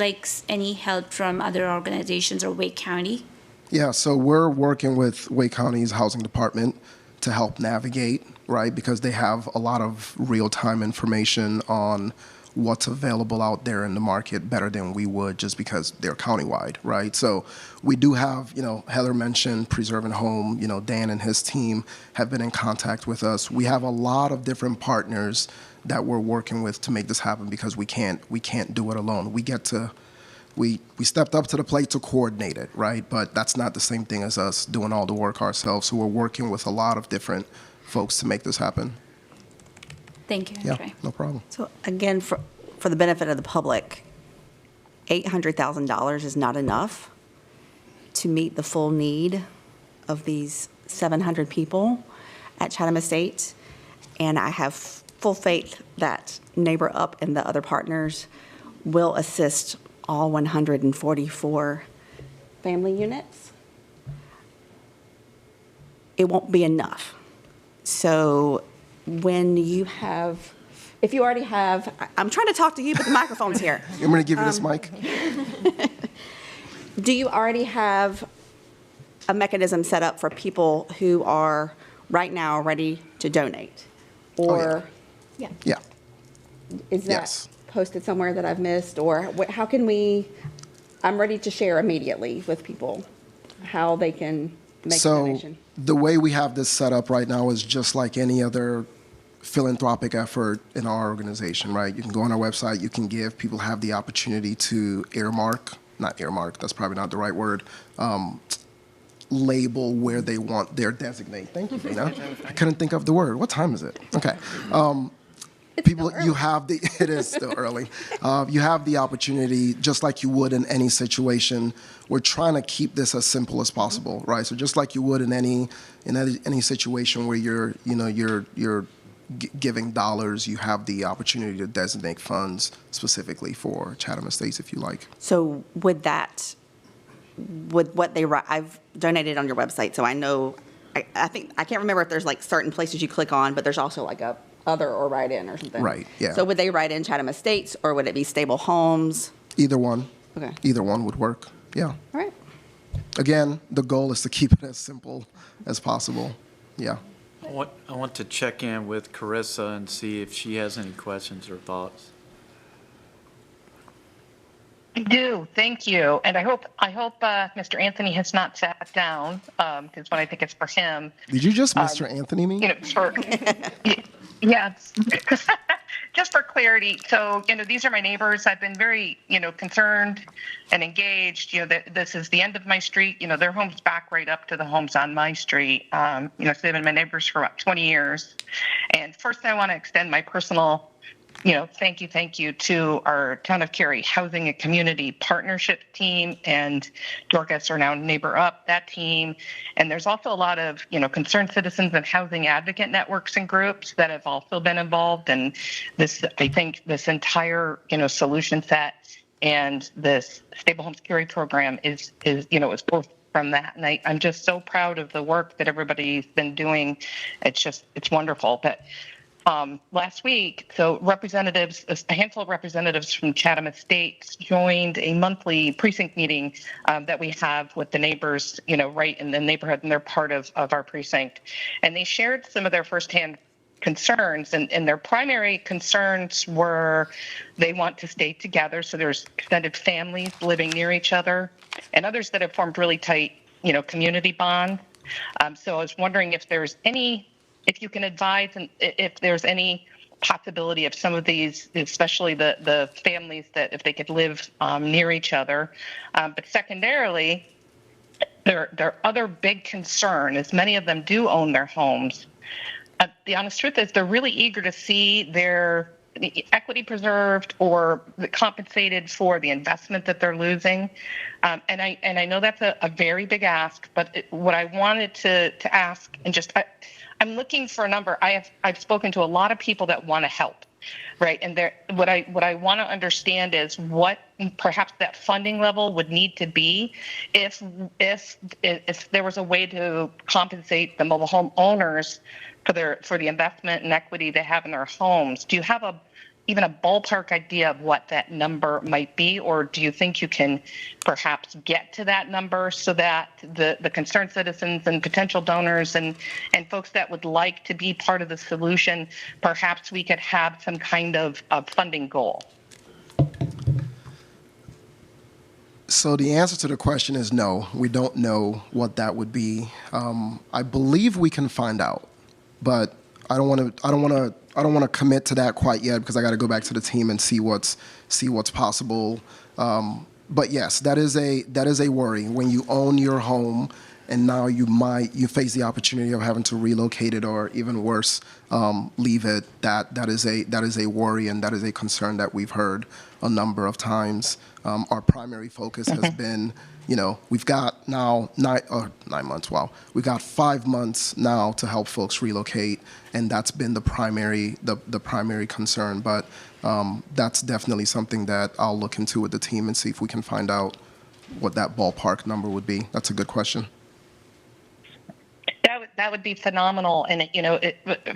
any help from other organizations or Wake County? Yeah, so we're working with Wake County's housing department to help navigate, right? Because they have a lot of real-time information on what's available out there in the market better than we would, just because they're countywide, right? So we do have, Heather mentioned Preserving Home, Dan and his team have been in contact with us. We have a lot of different partners that we're working with to make this happen, because we can't do it alone. We stepped up to the plate to coordinate it, right? But that's not the same thing as us doing all the work ourselves. So we're working with a lot of different folks to make this happen. Thank you, Andre. Yeah, no problem. So again, for the benefit of the public, $800,000 is not enough to meet the full need of these 700 people at Chatham Estates. And I have full faith that Neighbor Up and the other partners will assist all 144 family units. It won't be enough. So when you have, if you already have, I'm trying to talk to you, but the microphone's here. I'm going to give you this mic. Do you already have a mechanism set up for people who are right now ready to donate? Or, Yeah. is that Yes. posted somewhere that I've missed? Or how can I'm ready to share immediately with people how they can make a donation. The way we have this set up right now is just like any other philanthropic effort in our organization, right? You can go on our website, you can give, people have the opportunity to not earmark, that's probably not the right word, label where they want their designate. Thank you, Dana. I couldn't think of the word. What time is it? Okay. people, you have the, it is still early. You have the opportunity, just like you would in any situation. We're trying to keep this as simple as possible, right? So just like you would in any situation where you're giving dollars, you have the opportunity to designate funds specifically for Chatham Estates, if you like. So would what they write, I've donated on your website, so I know, I think, I can't remember if there's like certain places you click on, but there's also like a other or write in or something. Right, yeah. So would they write in Chatham Estates, or would it be Stable Homes? Either one. Okay. Either one would work, yeah. All right. Again, the goal is to keep it as simple as possible, yeah. I want to check in with Carissa and see if she has any questions or thoughts. I do. Thank you. And I hope Mr. Anthony has not sat down, because when I think it's for him. Did you just Mr. Anthony me? Yeah, just for clarity. So, these are my neighbors. I've been very, concerned and engaged. That this is the end of my street. Their home's back right up to the homes on my street. So they've been my neighbors for about 20 years. And first, I want to extend my personal thank you to our Town of Cary Housing and Community Partnership team, and Dorcas are now Neighbor Up, that team. And there's also a lot of, concerned citizens and housing advocate networks and groups that have also been involved. And this, I think, this entire, solution set and this Stable Homes Cary program is both from that. And I'm just so proud of the work that everybody's been doing. It's wonderful. But last week, so a handful of representatives from Chatham Estates joined a monthly precinct meeting that we have with the neighbors, right in the neighborhood, and they're part of our precinct. And they shared some of their firsthand concerns, and their primary concerns were they want to stay together, so there's extended families living near each other, and others that have formed really tight, community bonds. So I was wondering if you can advise, and if there's any possibility of some of these, especially the families, that if they could live near each other. But secondarily, their other big concern is many of them do own their homes. The honest truth is they're really eager to see their equity preserved or compensated for the investment that they're losing. And I know that's a very big ask, but what I wanted to ask, and I'm looking for a number. I've spoken to a lot of people that want to help, right? And what I want to understand is what perhaps that funding level would need to be if there was a way to compensate the mobile home owners for the investment and equity they have in their homes. Do you have even a ballpark idea of what that number might be, or do you think you can perhaps get to that number so that the concerned citizens and potential donors and folks that would like to be part of the solution, perhaps we could have some kind of funding goal? So the answer to the question is no. We don't know what that would be. I believe we can find out, but I don't want to commit to that quite yet because I got to go back to the team and see what's possible. But yes, that is a worry when you own your home and now you face the opportunity of having to relocate it, or even worse, leave it. That is a worry, and that is a concern that we've heard a number of times. Our primary focus has been, we've got now 9 months. Wow, we've got 5 months now to help folks relocate, and that's been the primary concern. But that's definitely something that I'll look into with the team and see if we can find out what that ballpark number would be. That's a good question. That would be phenomenal. And,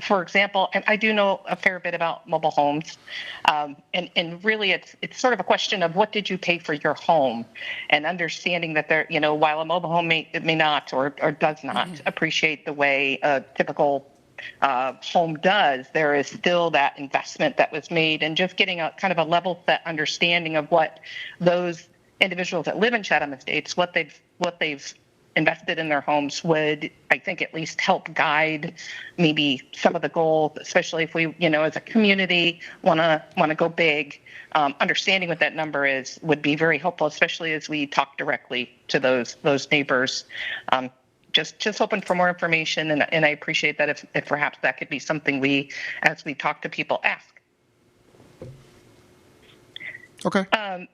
for example, and I do know a fair bit about mobile homes. And really, it's sort of a question of what did you pay for your home, and understanding that there, while a mobile home may not or does not appreciate the way a typical home does, there is still that investment that was made, and just getting a kind of a level set understanding of what those individuals that live in Chatham Estates, what they've invested in their homes would, I think, at least help guide maybe some of the goals, especially if we, as a community want to go big. Understanding what that number is would be very helpful, especially as we talk directly to those neighbors. Just hoping for more information, and I appreciate that if perhaps that could be something we, as we talk to people, ask. Okay. I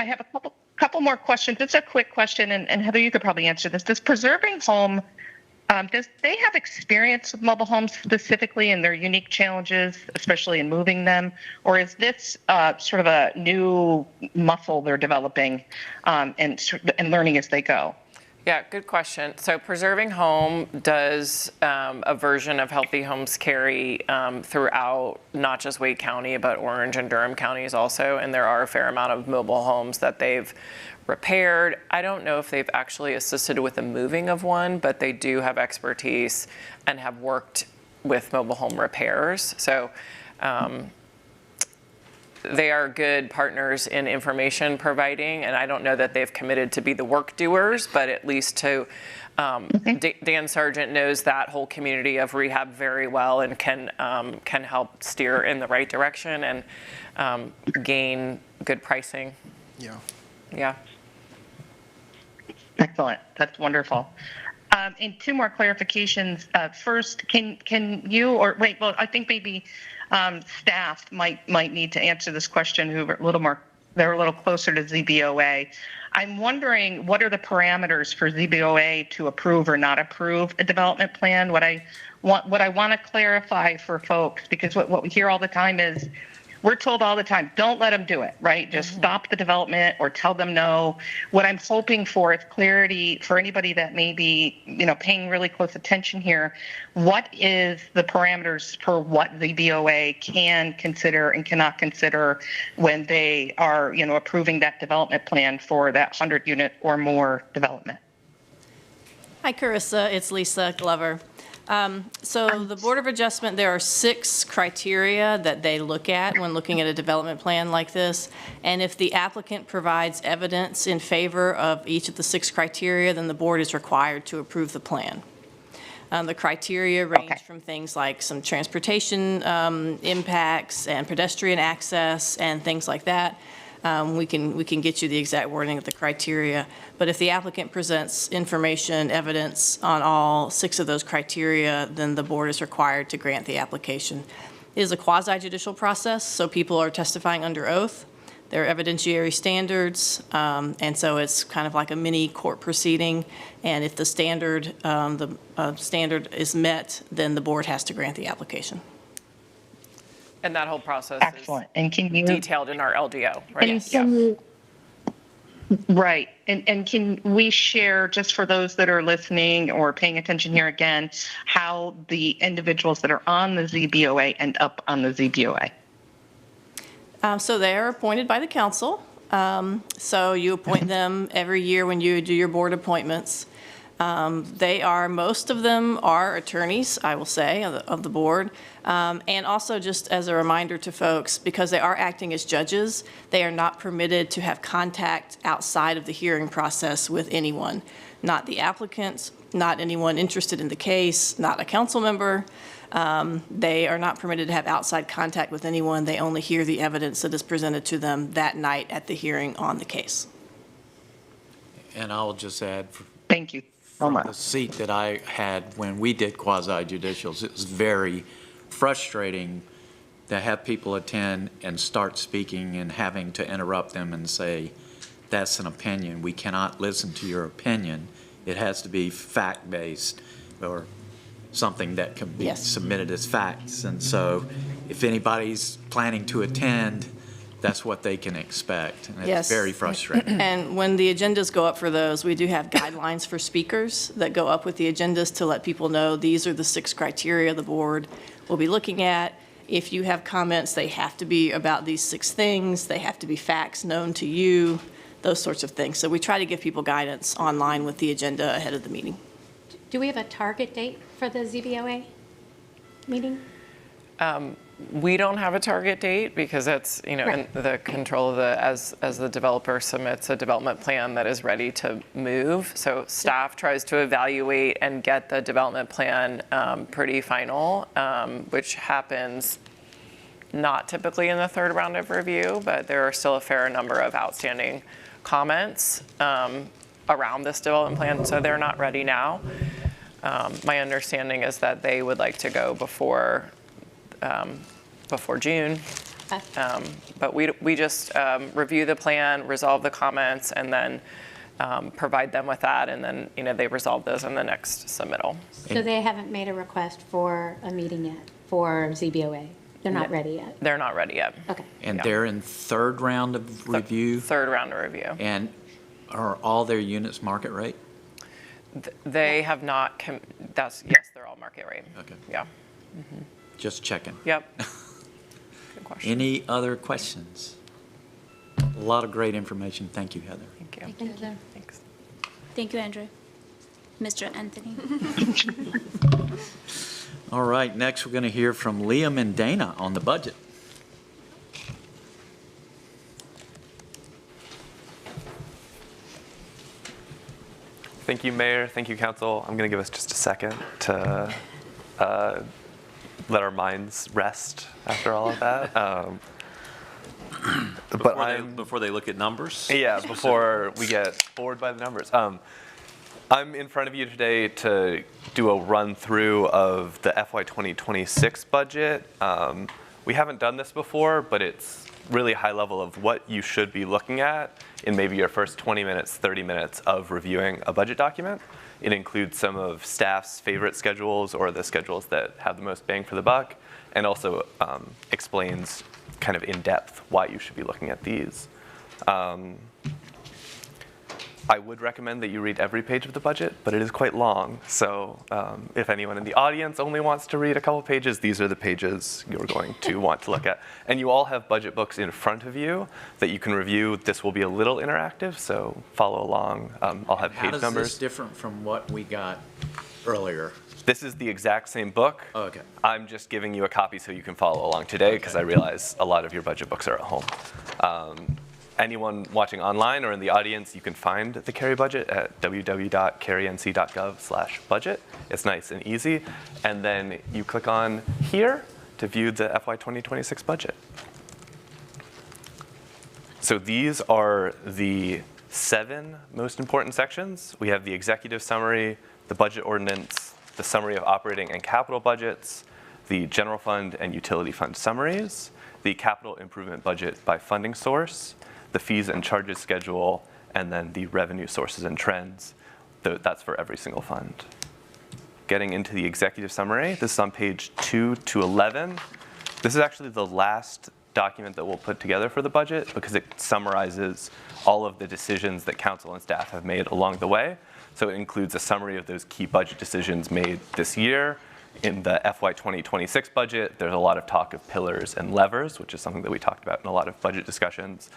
have a couple more questions. Just a quick question, and Heather, you could probably answer this. Does Preserving Home, does they have experience with mobile homes specifically and their unique challenges, especially in moving them? Or is this sort of a new muscle they're developing and learning as they go? Yeah, good question. So Preserving Home does a version of Healthy Homes Cary throughout not just Wake County, but Orange and Durham counties also. And there are a fair amount of mobile homes that they've repaired. I don't know if they've actually assisted with the moving of one, but they do have expertise and have worked with mobile home repairs. So they are good partners in information providing, and I don't know that they've committed to be the work doers, but at least to, Dan Sargent knows that whole community of rehab very well and can help steer in the right direction and gain good pricing. Yeah. Yeah. Excellent. That's wonderful. And two more clarifications. First, can you, or wait, well, I think maybe staff might need to answer this question who are they're a little closer to ZBOA. I'm wondering, what are the parameters for ZBOA to approve or not approve a development plan? What I want to clarify for folks, because what we hear all the time is, we're told all the time, don't let them do it, right? Just stop the development or tell them no. What I'm hoping for is clarity for anybody that may be, paying really close attention here. What is the parameters for what the BOA can consider and cannot consider when they are, approving that development plan for that 100-unit or more development? Hi, Carissa. It's Lisa Glover. So the Board of Adjustment, there are 6 criteria that they look at when looking at a development plan like this. And if the applicant provides evidence in favor of each of the 6 criteria, then the board is required to approve the plan. The criteria range from things like some transportation impacts and pedestrian access and things like that. We can get you the exact wording of the criteria. But if the applicant presents information, evidence on all 6 of those criteria, then the board is required to grant the application. It is a quasi-judicial process, so people are testifying under oath. There are evidentiary standards, and so it's kind of like a mini court proceeding. And if the standard is met, then the board has to grant the application. And that whole process Excellent. And can you detailed in our LDO, right? And can, right. And can we share, just for those that are listening or paying attention here again, how the individuals that are on the ZBOA end up on the ZBOA? So they are appointed by the council. So you appoint them every year when you do your board appointments. Most of them are attorneys, I will say, of the board. And also, just as a reminder to folks, because they are acting as judges, they are not permitted to have contact outside of the hearing process with anyone. Not the applicants, not anyone interested in the case, not a council member. They are not permitted to have outside contact with anyone. They only hear the evidence that is presented to them that night at the hearing on the case. And I'll just add, Thank you. from the seat that I had when we did quasi-judicials, it was very frustrating to have people attend and start speaking and having to interrupt them and say, that's an opinion. We cannot listen to your opinion. It has to be fact-based or something that can be submitted as facts. And so if anybody's planning to attend, that's what they can expect. And it's very frustrating. And when the agendas go up for those, we do have guidelines for speakers that go up with the agendas to let people know these are the 6 criteria the board will be looking at. If you have comments, they have to be about these 6 things. They have to be facts known to you, those sorts of things. So we try to give people guidance online with the agenda ahead of the meeting. Do we have a target date for the ZBOA meeting? We don't have a target date because that's, in the control of as the developer submits a development plan that is ready to move. So staff tries to evaluate and get the development plan pretty final, which happens not typically in the 3rd round of review, but there are still a fair number of outstanding comments around this development plan, so they're not ready now. My understanding is that they would like to go before June, But we just review the plan, resolve the comments, and then provide them with that, and then, they resolve those in the next submittal. So they haven't made a request for a meeting yet for ZBOA? They're not ready yet? They're not ready yet. Okay. And Yeah. they're in third round of review? Third round of review. And are all their units market rate? They have not, yes, they're all market rate. Okay. Yeah. Just checking. Yep. Good question. Any other questions? A lot of great information. Thank you, Heather. Thank you. Thank you, Heather. Thanks. Thank you, Andrew. Mr. Anthony. All right, next we're going to hear from Liam and Dana on the budget. Thank you, Mayor. Thank you, Council. I'm going to give us just a second to let our minds rest after all of that. Before they look at numbers? Yeah, before we get bored by the numbers. I'm in front of you today to do a run through of the FY 2026 budget. We haven't done this before, but it's really high level of what you should be looking at in maybe your first 20 minutes, 30 minutes of reviewing a budget document. It includes some of staff's favorite schedules or the schedules that have the most bang for the buck, and also explains kind of in depth why you should be looking at these. I would recommend that you read every page of the budget, but it is quite long. So if anyone in the audience only wants to read a couple pages, these are the pages you're going to want to look at. And you all have budget books in front of you that you can review. This will be a little interactive, so follow along. I'll have page numbers. How does this different from what we got earlier? This is the exact same book. Oh, okay. I'm just giving you a copy so you can follow along today, because I realize a lot of your budget books are at home. Anyone watching online or in the audience, you can find the Cary budget at www.carync.gov/budget. It's nice and easy. And then you click on here to view the FY 2026 budget. So these are the 7 most important sections. We have the executive summary, the budget ordinance, the summary of operating and capital budgets, the general fund and utility fund summaries, the capital improvement budget by funding source, the fees and charges schedule, and then the revenue sources and trends. That's for every single fund. Getting into the executive summary, this is on page 2 to 11. This is actually the last document that we'll put together for the budget because it summarizes all of the decisions that council and staff have made along the way. So it includes a summary of those key budget decisions made this year. In the FY 2026 budget, there's a lot of talk of pillars and levers, which is something that we talked about in a lot of budget discussions,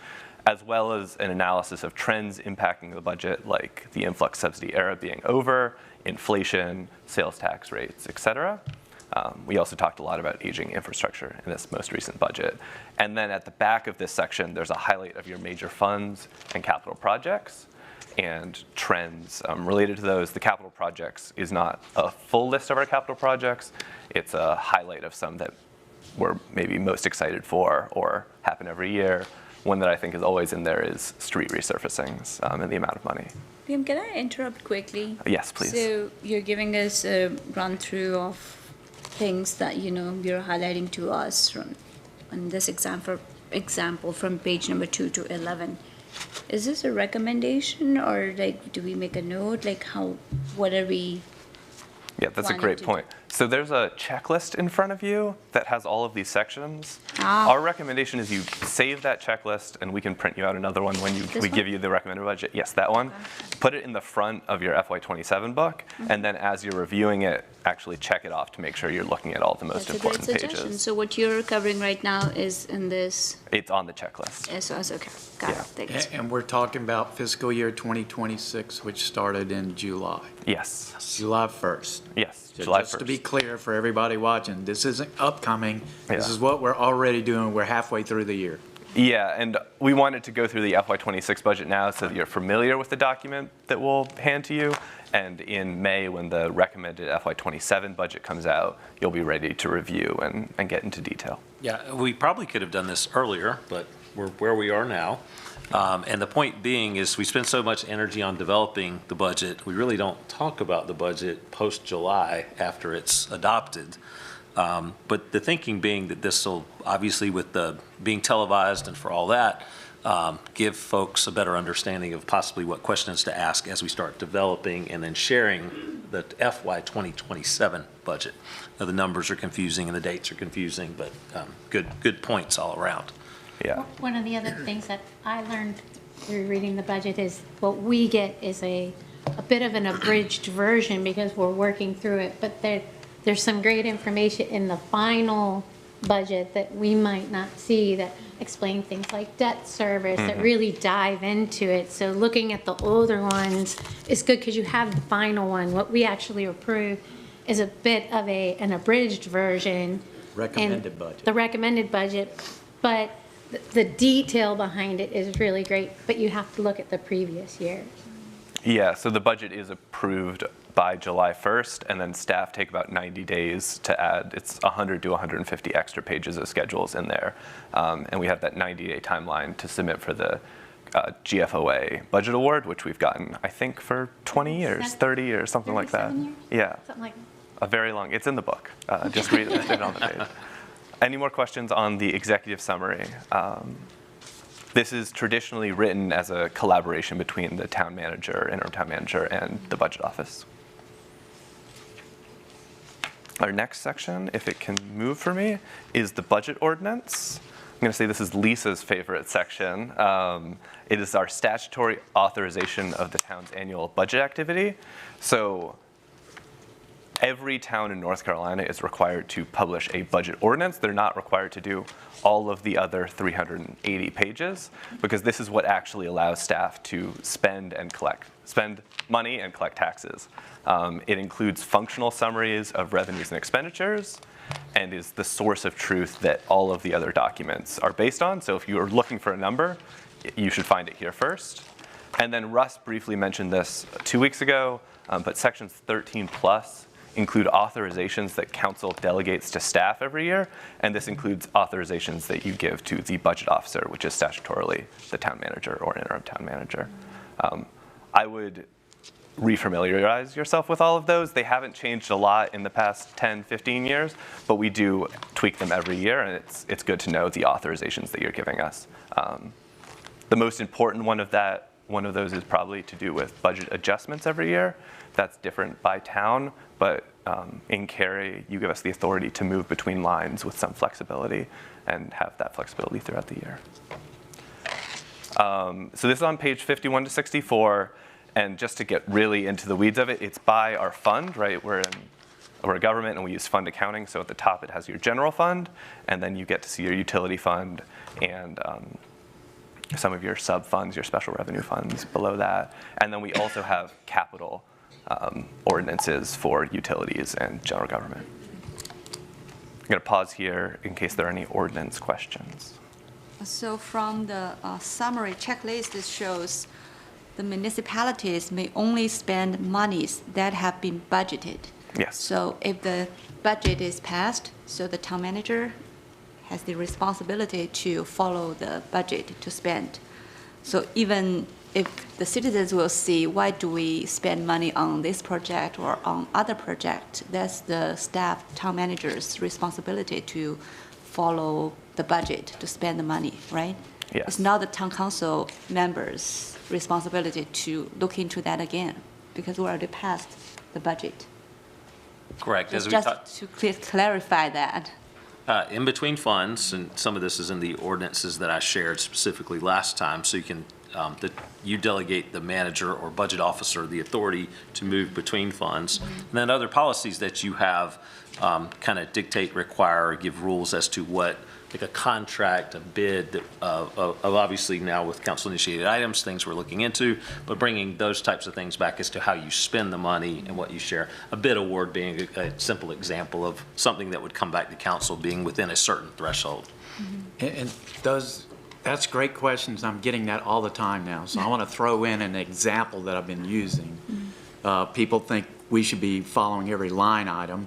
as well as an analysis of trends impacting the budget, like the influx subsidy era being over, inflation, sales tax rates, et cetera. We also talked a lot about aging infrastructure in this most recent budget. And then at the back of this section, there's a highlight of your major funds and capital projects and trends related to those. The capital projects is not a full list of our capital projects. It's a highlight of some that we're maybe most excited for or happen every year. One that I think is always in there is street resurfacings and the amount of money. Liam, can I interrupt quickly? Yes, please. So you're giving us a run through of things that you're highlighting to us from on this example from page number 2 to 11. Is this a recommendation, or do we make a note? What are we? Yeah, that's a great point. So there's a checklist in front of you that has all of these sections. Our recommendation is you save that checklist, and we can print you out another one when we give you the recommended budget. Yes, that one. Okay. Put it in the front of your FY 27 book, and then as you're reviewing it, actually check it off to make sure you're looking at all the most important pages. So what you're covering right now is in this? It's on the checklist. Okay, got it. Thanks. And we're talking about fiscal year 2026, which started in July. Yes. July 1st. Yes, So July 1st. just to be clear for everybody watching, this isn't upcoming. This is what we're already doing. We're halfway through the year. Yeah, and we wanted to go through the FY 26 budget now so that you're familiar with the document that we'll hand to you. And in May, when the recommended FY 27 budget comes out, you'll be ready to review and get into detail. Yeah, we probably could have done this earlier, but we're where we are now. And the point being is we spend so much energy on developing the budget, we really don't talk about the budget post-July after it's adopted. But the thinking being that this will, obviously with the being televised and for all that, give folks a better understanding of possibly what questions to ask as we start developing and then sharing the FY 2027 budget. Now, the numbers are confusing and the dates are confusing, but good points all around. Yeah. One of the other things that I learned through reading the budget is what we get is a bit of an abridged version because we're working through it, but there's some great information in the final budget that we might not see that explain things like debt service, that really dive into it. So looking at the older ones is good because you have the final one. What we actually approve is a bit of an abridged version. Recommended budget. The recommended budget, but the detail behind it is really great, but you have to look at the previous years. Yeah, so the budget is approved by July 1st, and then staff take about 90 days to add, it's 100 to 150 extra pages of schedules in there. And we have that 90-day timeline to submit for the GFOA budget award, which we've gotten, I think, for 20 years, 30 years, something like that. 37 years? Yeah, Something like a very long, it's in the book. Just read it, it's on the page. Any more questions on the executive summary? This is traditionally written as a collaboration between the town manager, interim town manager, and the budget office. Our next section, if it can move for me, is the budget ordinance. I'm going to say this is Lisa's favorite section. It is our statutory authorization of the town's annual budget activity. So every town in North Carolina is required to publish a budget ordinance. They're not required to do all of the other 380 pages because this is what actually allows staff to spend money and collect taxes. It includes functional summaries of revenues and expenditures and is the source of truth that all of the other documents are based on. So if you are looking for a number, you should find it here first. And then Russ briefly mentioned this 2 weeks ago, but sections 13 plus include authorizations that council delegates to staff every year, and this includes authorizations that you give to the budget officer, which is statutorily the town manager or interim town manager. I would refamiliarize yourself with all of those. They haven't changed a lot in the past 10, 15 years, but we do tweak them every year, and it's good to know the authorizations that you're giving us. The most important one of those is probably to do with budget adjustments every year. That's different by town, but in Cary, you give us the authority to move between lines with some flexibility and have that flexibility throughout the year. So this is on page 51 to 64, and just to get really into the weeds of it, it's by our fund, right? We're a government and we use fund accounting, so at the top it has your general fund, and then you get to see your utility fund and some of your sub-funds, your special revenue funds below that. And then we also have capital ordinances for utilities and general government. I'm going to pause here in case there are any ordinance questions. So from the summary checklist, it shows the municipalities may only spend monies that have been budgeted. Yes. So if the budget is passed, so the town manager has the responsibility to follow the budget to spend. So even if the citizens will see, why do we spend money on this project or on other project, that's the staff, town manager's responsibility to follow the budget, to spend the money, right? Yes. It's not the town council members' responsibility to look into that again, because we already passed the budget. Correct. As we Just to clarify that. In between funds, and some of this is in the ordinances that I shared specifically last time, so you can, you delegate the manager or budget officer the authority to move between funds. And then other policies that you have kind of dictate, require, or give rules as to what, like a contract, a bid, of obviously now with council-initiated items, things we're looking into, but bringing those types of things back as to how you spend the money and what you share. A bid award being a simple example of something that would come back to council being within a certain threshold. And that's great questions. I'm getting that all the time now. So I want to throw in an example that I've been using. People think we should be following every line item,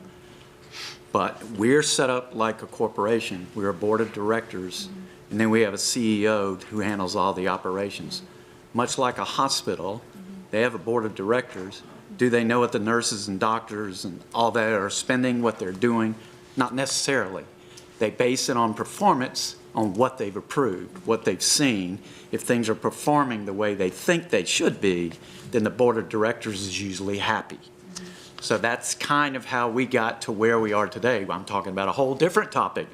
but we're set up like a corporation. We're a board of directors, and then we have a CEO who handles all the operations. Much like a hospital, they have a board of directors. Do they know what the nurses and doctors and all that are spending, what they're doing? Not necessarily. They base it on performance, on what they've approved, what they've seen. If things are performing the way they think they should be, then the board of directors is usually happy. So that's kind of how we got to where we are today. I'm talking about a whole different topic.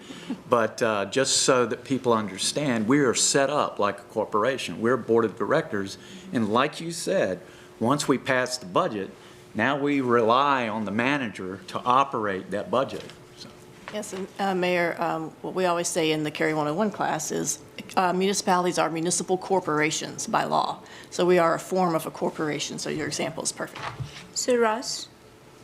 But just so that people understand, we are set up like a corporation. We're a board of directors. And like you said, once we pass the budget, now we rely on the manager to operate that budget. So. Yes, and Mayor, what we always say in the Cary 101 class is municipalities are municipal corporations by law. So we are a form of a corporation, so your example is perfect. So Ross,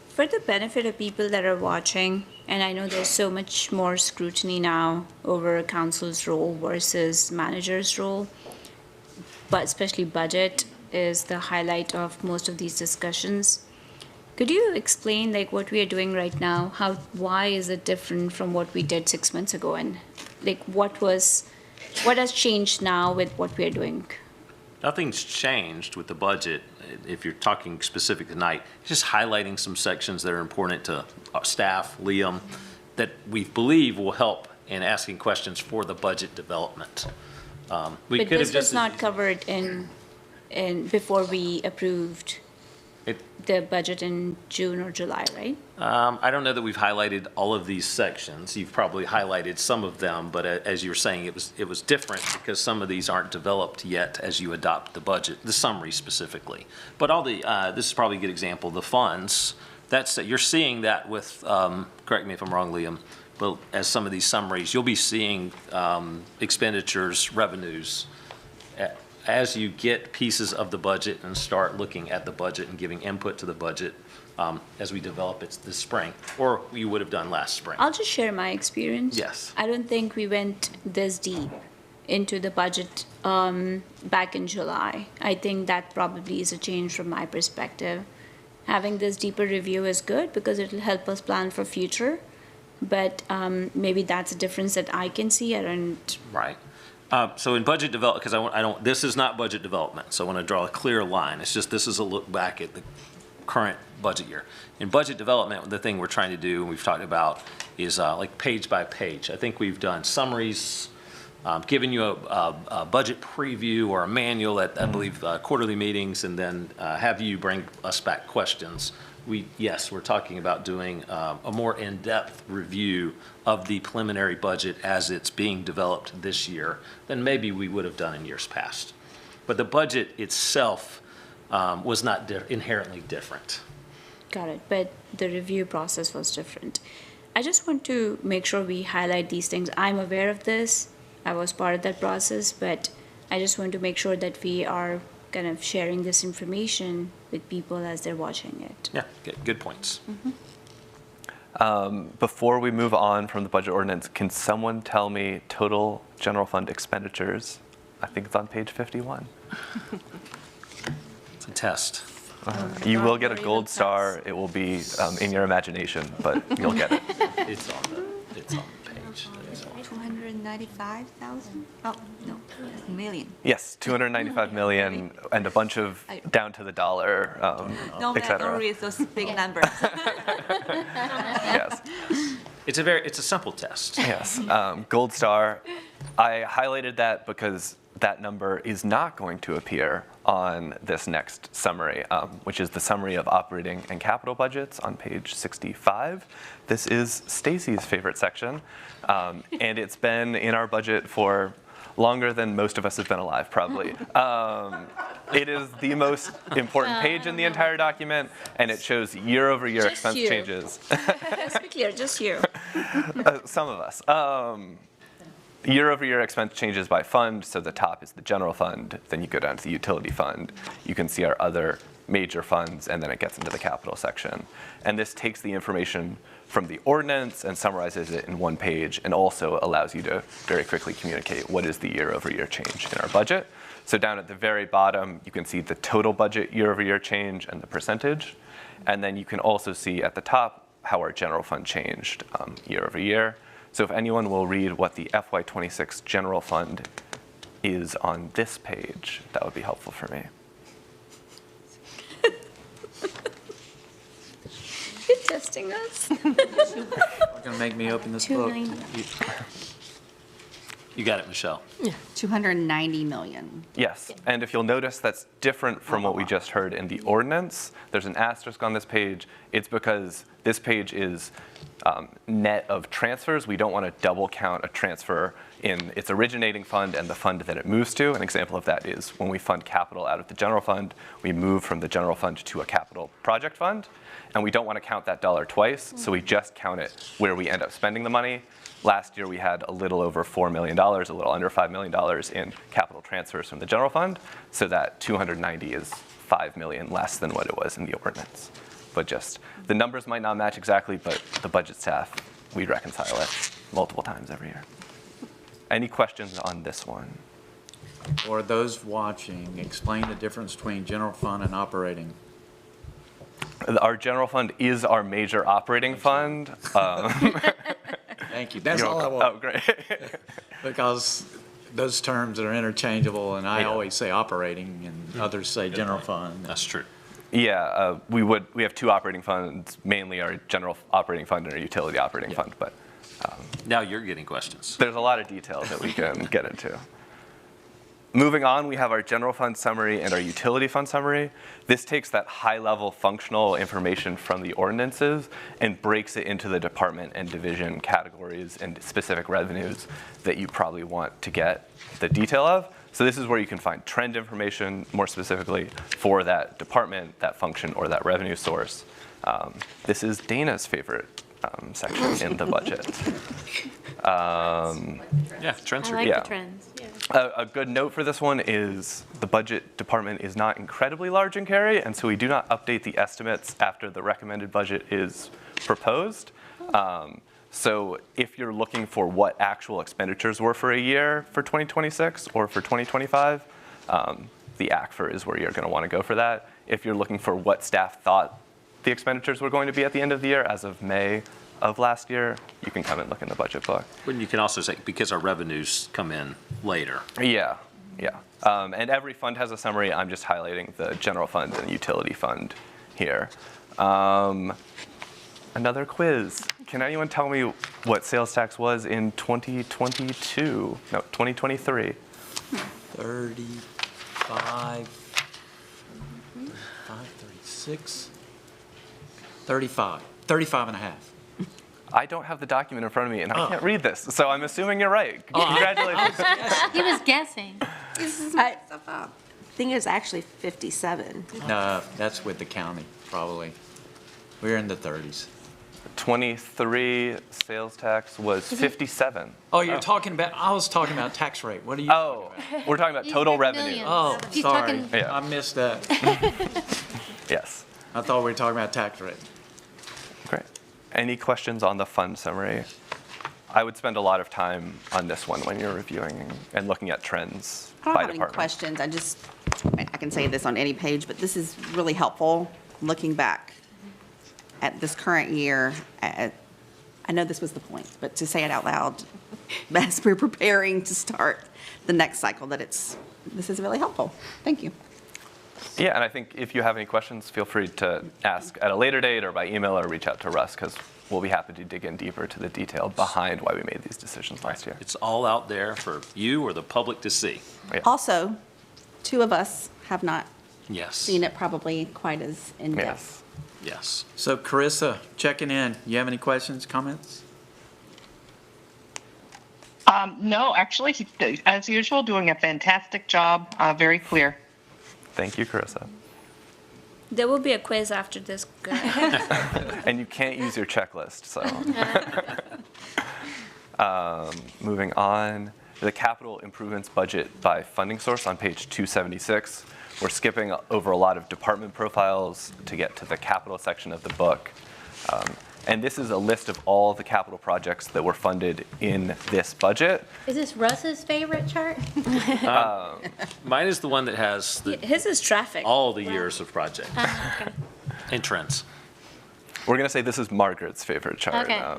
for the benefit of people that are watching, and I know there's so much more scrutiny now over council's role versus manager's role, but especially budget is the highlight of most of these discussions. Could you explain like what we are doing right now? Why is it different from what we did 6 months ago? And like what has changed now with what we are doing? Nothing's changed with the budget. If you're talking specific tonight, just highlighting some sections that are important to our staff, Liam, that we believe will help in asking questions for the budget development. But this was not covered in before we approved the budget in June or July, right? I don't know that we've highlighted all of these sections. You've probably highlighted some of them, but as you were saying, it was different because some of these aren't developed yet as you adopt the budget, the summary specifically. But all the this is probably a good example. The funds, you're seeing that with. Correct me if I'm wrong, Liam. But as some of these summaries, you'll be seeing expenditures, revenues. As you get pieces of the budget and start looking at the budget and giving input to the budget as we develop it this spring, or you would have done last spring. I'll just share my experience. Yes. I don't think we went this deep into the budget back in July. I think that probably is a change from my perspective. Having this deeper review is good because it'll help us plan for future, but maybe that's a difference that I can see. I don't. Right. So in budget development, because this is not budget development, so I want to draw a clear line. It's just this is a look back at the current budget year. In budget development, the thing we're trying to do, and we've talked about, is like page by page. I think we've done summaries, given you a budget preview or a manual at, I believe, quarterly meetings, and then have you bring us back questions. Yes, we're talking about doing a more in-depth review of the preliminary budget as it's being developed this year than maybe we would have done in years past. But the budget itself was not inherently different. Got it, but the review process was different. I just want to make sure we highlight these things. I'm aware of this. I was part of that process, but I just want to make sure that we are kind of sharing this information with people as they're watching it. Yeah, good points. Mm-hmm. Before we move on from the budget ordinance, can someone tell me total general fund expenditures? I think it's on page 51. It's a test. You will get a gold star. It will be in your imagination, but you'll get it. It's on the page. 295,000? Oh, no, million. Yes, 295 million and a bunch of down to the dollar, Normally et I cetera. don't read those big numbers. Yes. It's a simple test. Yes, gold star. I highlighted that because that number is not going to appear on this next summary, which is the summary of operating and capital budgets on page 65. This is Stacy's favorite section, and it's been in our budget for longer than most of us have been alive, probably. It is the most important page in the entire document, and it shows year-over-year Just expense you. changes. Let's be clear, just you. Some of us. Year-over-year expense changes by fund, so the top is the general fund, then you go down to the utility fund. You can see our other major funds, and then it gets into the capital section. And this takes the information from the ordinance and summarizes it in one page, and also allows you to very quickly communicate what is the year-over-year change in our budget. So down at the very bottom, you can see the total budget year-over-year change and the percentage. And then you can also see at the top how our general fund changed year-over-year. So if anyone will read what the FY26 general fund is on this page, that would be helpful for me. Good testing. testing us? You're going to make me open this book. 290. You got it, Michelle. 290 million. Yes, and if you'll notice, that's different from what we just heard in the ordinance. There's an asterisk on this page. It's because this page is net of transfers. We don't want to double count a transfer in its originating fund and the fund that it moves to. An example of that is when we fund capital out of the general fund, we move from the general fund to a capital project fund, and we don't want to count that dollar twice, so we just count it where we end up spending the money. Last year, we had a little over $4 million, a little under $5 million in capital transfers from the general fund, so that 290 is $5 million less than what it was in the ordinance. But just, the numbers might not match exactly, but the budget staff, we reconcile it multiple times every year. Any questions on this one? For those watching, explain the difference between general fund and operating. Our general fund is our major operating fund. Thank you. That's all I want. Oh, great. Because those terms are interchangeable, and I Yeah. always say operating, and others say general fund. That's true. Yeah, we have two operating funds, mainly our general operating fund and our utility operating fund, but Now you're getting questions. there's a lot of detail that we can get into. Moving on, we have our general fund summary and our utility fund summary. This takes that high-level functional information from the ordinances and breaks it into the department and division categories and specific revenues that you probably want to get the detail of. So this is where you can find trend information, more specifically, for that department, that function, or that revenue source. This is Dana's favorite section in the budget. Yeah, trends I are like Yeah. the trends. A good note for this one is the budget department is not incredibly large in Cary, and so we do not update the estimates after the recommended budget is proposed. So if you're looking for what actual expenditures were for a year for 2026 or for 2025, the ACFR is where you're going to want to go for that. If you're looking for what staff thought the expenditures were going to be at the end of the year as of May of last year, you can come and look in the budget book. But you can also say, because our revenues come in later. Yeah. And every fund has a summary. I'm just highlighting the general fund and utility fund here. Another quiz. Can anyone tell me what sales tax was in 2022? No, 2023. 35, 36, 35 and a half. I don't have the document in front of me, and I can't read this, so I'm assuming you're right. Congratulations. He was guessing. I think it's actually 57. No, that's with the county, probably. We're in the 30s. 23 sales tax was 57. Oh, you're talking about, I was talking about tax rate. What are you Oh, talking about? we're talking about total said revenue. millions. Oh, He's sorry. talking- Yeah. I missed that. Yes. I thought we were talking about tax rate. Great. Any questions on the fund summary? I would spend a lot of time on this one when you're reviewing and looking at trends I don't by have any department. questions. I can say this on any page, but this is really helpful looking back at this current year. I know this was the point, but to say it out loud as we're preparing to start the next cycle, this is really helpful. Thank you. Yeah, and I think if you have any questions, feel free to ask at a later date or by email or reach out to Russ, because we'll be happy to dig in deeper to the detail behind why we made these decisions last year. It's all out there for you or the public to see. Yeah. Also, two of us have not Yes. seen it probably quite as in-depth. Yes. Yes. So Carissa, checking in. You have any questions, comments? No, actually, as usual, doing a fantastic job. Very clear. Thank you, Carissa. There will be a quiz after this. And you can't use your checklist, so. Moving on, the capital improvements budget by funding source on page 276. We're skipping over a lot of department profiles to get to the capital section of the book. And this is a list of all the capital projects that were funded in this budget. Is this Russ's favorite chart? Mine is the one that has His is traffic. all the years of project Okay. and trends. We're going to say this is Margaret's favorite chart. Okay.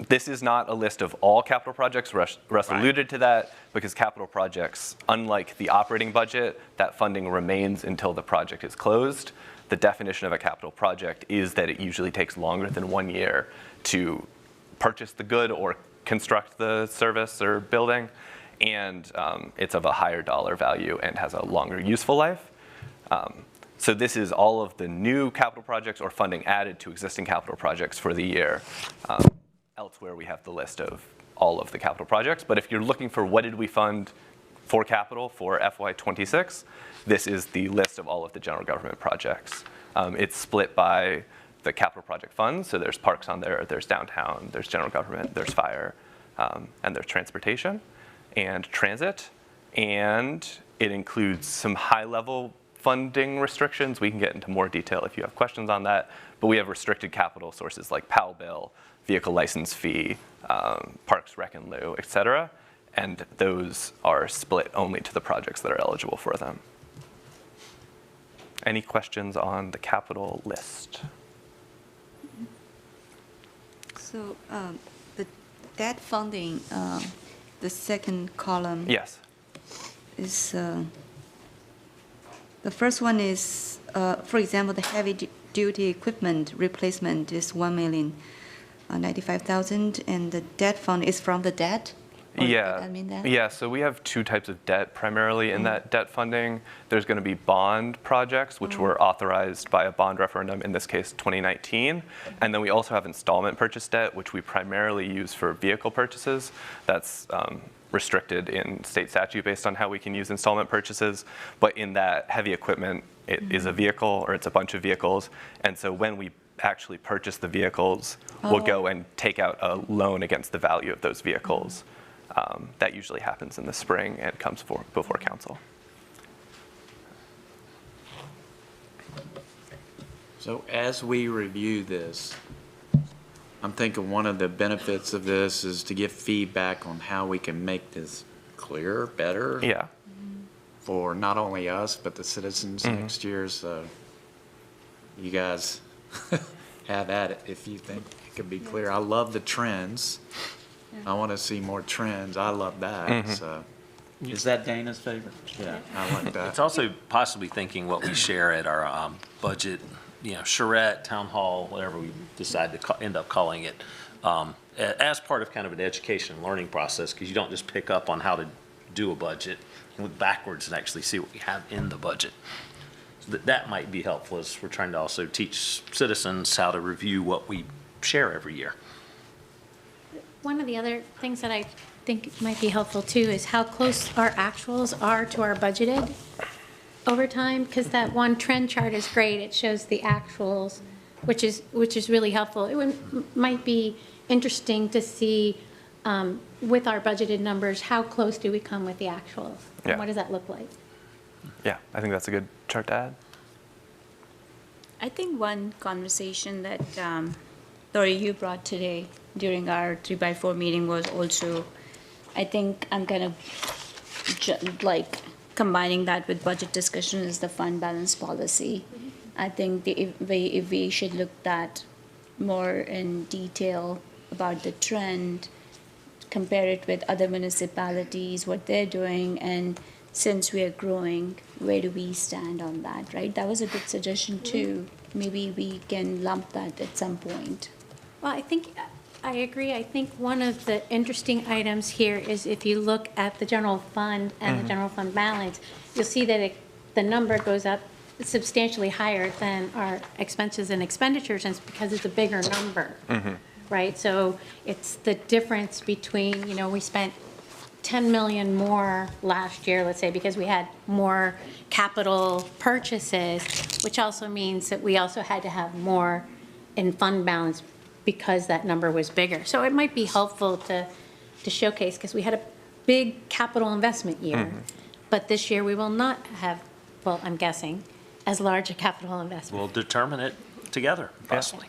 This is not a list of all capital projects. Russ alluded to that, because capital projects, unlike the operating budget, that funding remains until the project is closed. The definition of a capital project is that it usually takes longer than 1 year to purchase the good or construct the service or building, and it's of a higher dollar value and has a longer useful life. So this is all of the new capital projects or funding added to existing capital projects for the year. Elsewhere, we have the list of all of the capital projects. But if you're looking for what did we fund for capital for FY26, this is the list of all of the general government projects. It's split by the capital project funds. So there's parks on there, there's downtown, there's general government, there's fire, and there's transportation and transit. And it includes some high-level funding restrictions. We can get into more detail if you have questions on that. But we have restricted capital sources like PAL bill, vehicle license fee, Parks Rec and Lieu, et cetera. And those are split only to the projects that are eligible for them. Any questions on the capital list? So that funding, the second column. Yes. Is the first one is, for example, the heavy-duty equipment replacement is $1,095,000, and the debt fund is from the debt? Or did I mean that? Yeah, so we have two types of debt primarily in that debt funding. There's going to be bond projects, which were authorized by a bond referendum, in this case 2019. And then we also have installment purchase debt, which we primarily use for vehicle purchases. That's restricted in state statute based on how we can use installment purchases. But in that heavy equipment, it is a vehicle, or it's a bunch of vehicles. And so when we actually purchase the vehicles, we'll go and take out a loan against the value of those vehicles. That usually happens in the spring and comes before council. So as we review this, I'm thinking one of the benefits of this is to get feedback on how we can make this clearer, better. Yeah. For not only us, but the citizens next year. So you guys have at it if you think it could be clear. I love the trends. I want to see more trends. I love that. So, is that Dana's favorite? Yeah, I like that. It's also possibly thinking what we share at our budget, charrette, town hall, whatever we decide to end up calling it, as part of kind of an education and learning process, because you don't just pick up on how to do a budget and look backwards and actually see what we have in the budget. So that might be helpful as we're trying to also teach citizens how to review what we share every year. One of the other things that I think might be helpful too is how close our actuals are to our budgeted over time, because that one trend chart is great. It shows the actuals, which is really helpful. Might be interesting to see with our budgeted numbers, how close do we come with the actuals? Yeah. And what does that look like? Yeah, I think that's a good chart to add. I think one conversation that Lori, you brought today during our 3x4 meeting was also, I think I'm kind of combining that with budget discussion, is the fund balance policy. I think if we should look at more in detail about the trend, compare it with other municipalities, what they're doing, and since we are growing, where do we stand on that, right? That was a good suggestion too. Maybe we can lump that at some point. Well, I agree. I think one of the interesting items here is if you look at the general fund and the general fund balance, you'll see that the number goes up substantially higher than our expenses and expenditures, and it's because it's a bigger number, right? So it's the difference between, we spent 10 million more last year, let's say, because we had more capital purchases, which also means that we also had to have more in fund balance because that number was bigger. So it might be helpful to showcase, because we had a big capital investment year, but this year we will not have, well, I'm guessing, as large a capital investment. We'll determine it together, possibly.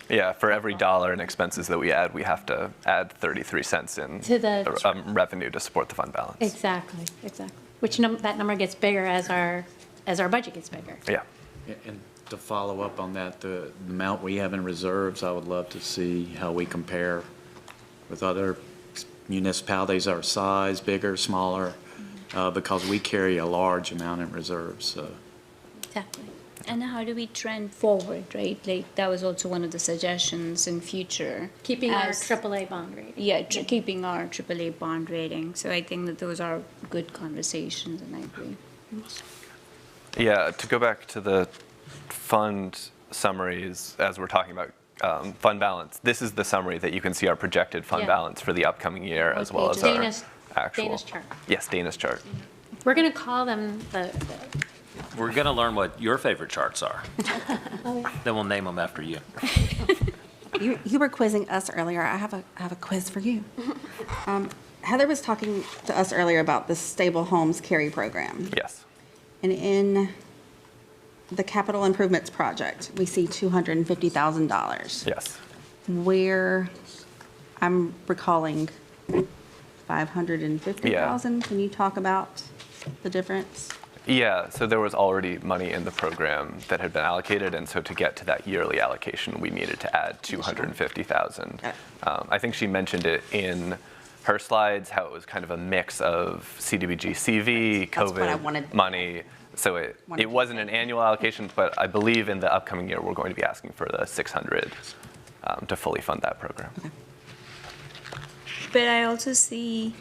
Yeah, for every dollar in expenses that we add, we have to add 33 cents in To the- revenue to support the fund balance. Exactly. Which that number gets bigger as our budget gets bigger. Yeah. And to follow up on that, the amount we have in reserves, I would love to see how we compare with other municipalities our size, bigger, smaller, because we carry a large amount in reserves, so. Definitely. And how do we trend forward, right? Like, that was also one of the suggestions in future. Keeping our as- AAA bond rate. Yeah, keeping our AAA bond rating. So I think that those are good conversations, and I agree. Yeah, to go back to the fund summaries, as we're talking about fund balance, this is the summary that you can see our projected fund Yeah. balance for the upcoming year, as well as Dana's- our actual. Dana's chart. Yes, Dana's chart. We're going to call them the We're going to learn what your favorite charts are. Then we'll name them after you. You were quizzing us earlier. I have a quiz for you. Heather was talking to us earlier about the Stable Homes Cary program. Yes. And in the capital improvements project, we see $250,000. Yes. Where I'm recalling 550,000. Can you talk about the difference? Yeah, so there was already money in the program that had been allocated, and so to get to that yearly allocation, we needed to add 250,000. Okay. I think she mentioned it in her slides, how it was kind of a mix of CDBG CV, That's what I COVID wanted. money. So it wasn't an annual allocation, but I believe in the upcoming year, we're going to be asking for the 600 to fully fund that program. But I also see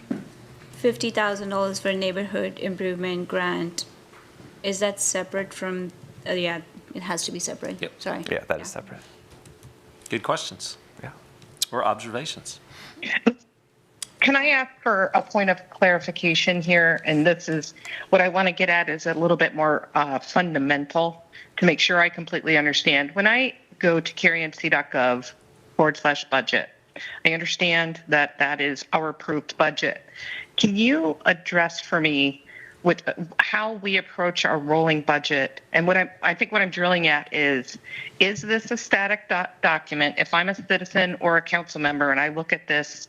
$50,000 for neighborhood improvement grant. Is that separate from, yeah, it has to be separate. Yep. Sorry. Yeah, that is separate. Good questions Yeah. or observations. Can I ask for a point of clarification here? And this is what I want to get at is a little bit more fundamental to make sure I completely understand. When I go to carync.gov/budget, I understand that that is our approved budget. Can you address for me with how we approach our rolling budget? And what I think what I'm drilling at is this a static document? If I'm a citizen or a council member and I look at this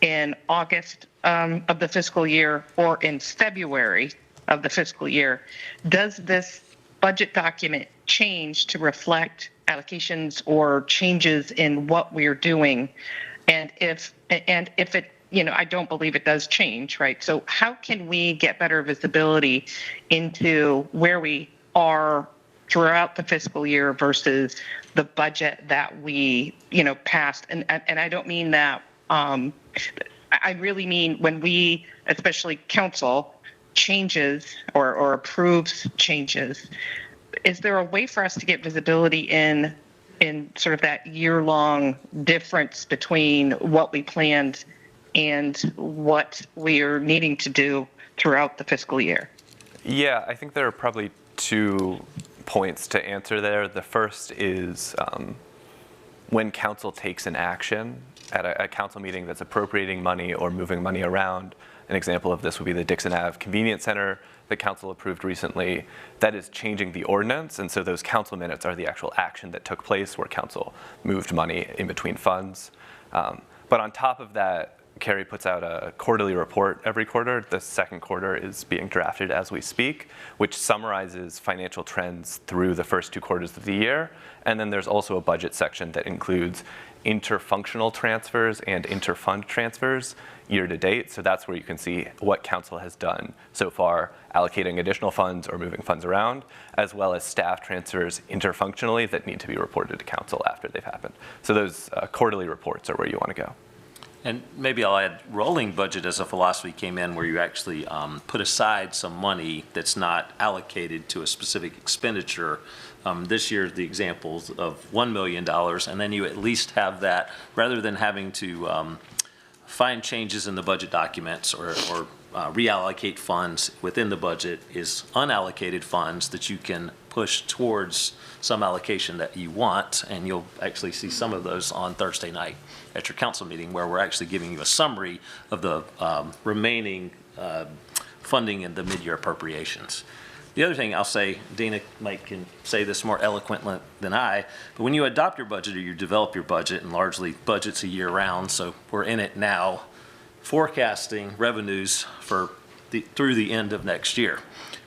in August of the fiscal year or in February of the fiscal year, does this budget document change to reflect allocations or changes in what we're doing? And if it, I don't believe it does change, right? So how can we get better visibility into where we are throughout the fiscal year versus the budget that we, passed? And I don't mean that, I really mean when we, especially council, changes or approves changes, is there a way for us to get visibility in sort of that year-long difference between what we planned and what we are needing to do throughout the fiscal year? Yeah, I think there are probably 2 points to answer there. The first is when council takes an action at a council meeting that's appropriating money or moving money around. An example of this would be the Dixon Ave Convenience Center that council approved recently. That is changing the ordinance, and so those council minutes are the actual action that took place where council moved money in between funds. But on top of that, Cary puts out a quarterly report every quarter. The second quarter is being drafted as we speak, which summarizes financial trends through the first 2 quarters of the year. And then there's also a budget section that includes interfunctional transfers and interfund transfers year to date. So that's where you can see what council has done so far, allocating additional funds or moving funds around, as well as staff transfers interfunctionally that need to be reported to council after they've happened. So those quarterly reports are where you want to go. And maybe I'll add, rolling budget as a philosophy came in where you actually put aside some money that's not allocated to a specific expenditure. This year, the examples of $1 million, and then you at least have that, rather than having to find changes in the budget documents or reallocate funds within the budget, is unallocated funds that you can push towards some allocation that you want, and you'll actually see some of those on Thursday night at your council meeting, where we're actually giving you a summary of the remaining funding in the mid-year appropriations. The other thing I'll say, Dana can say this more eloquently than I, but when you adopt your budget or you develop your budget, and largely budget's a year round, so we're in it now, forecasting revenues through the end of next year,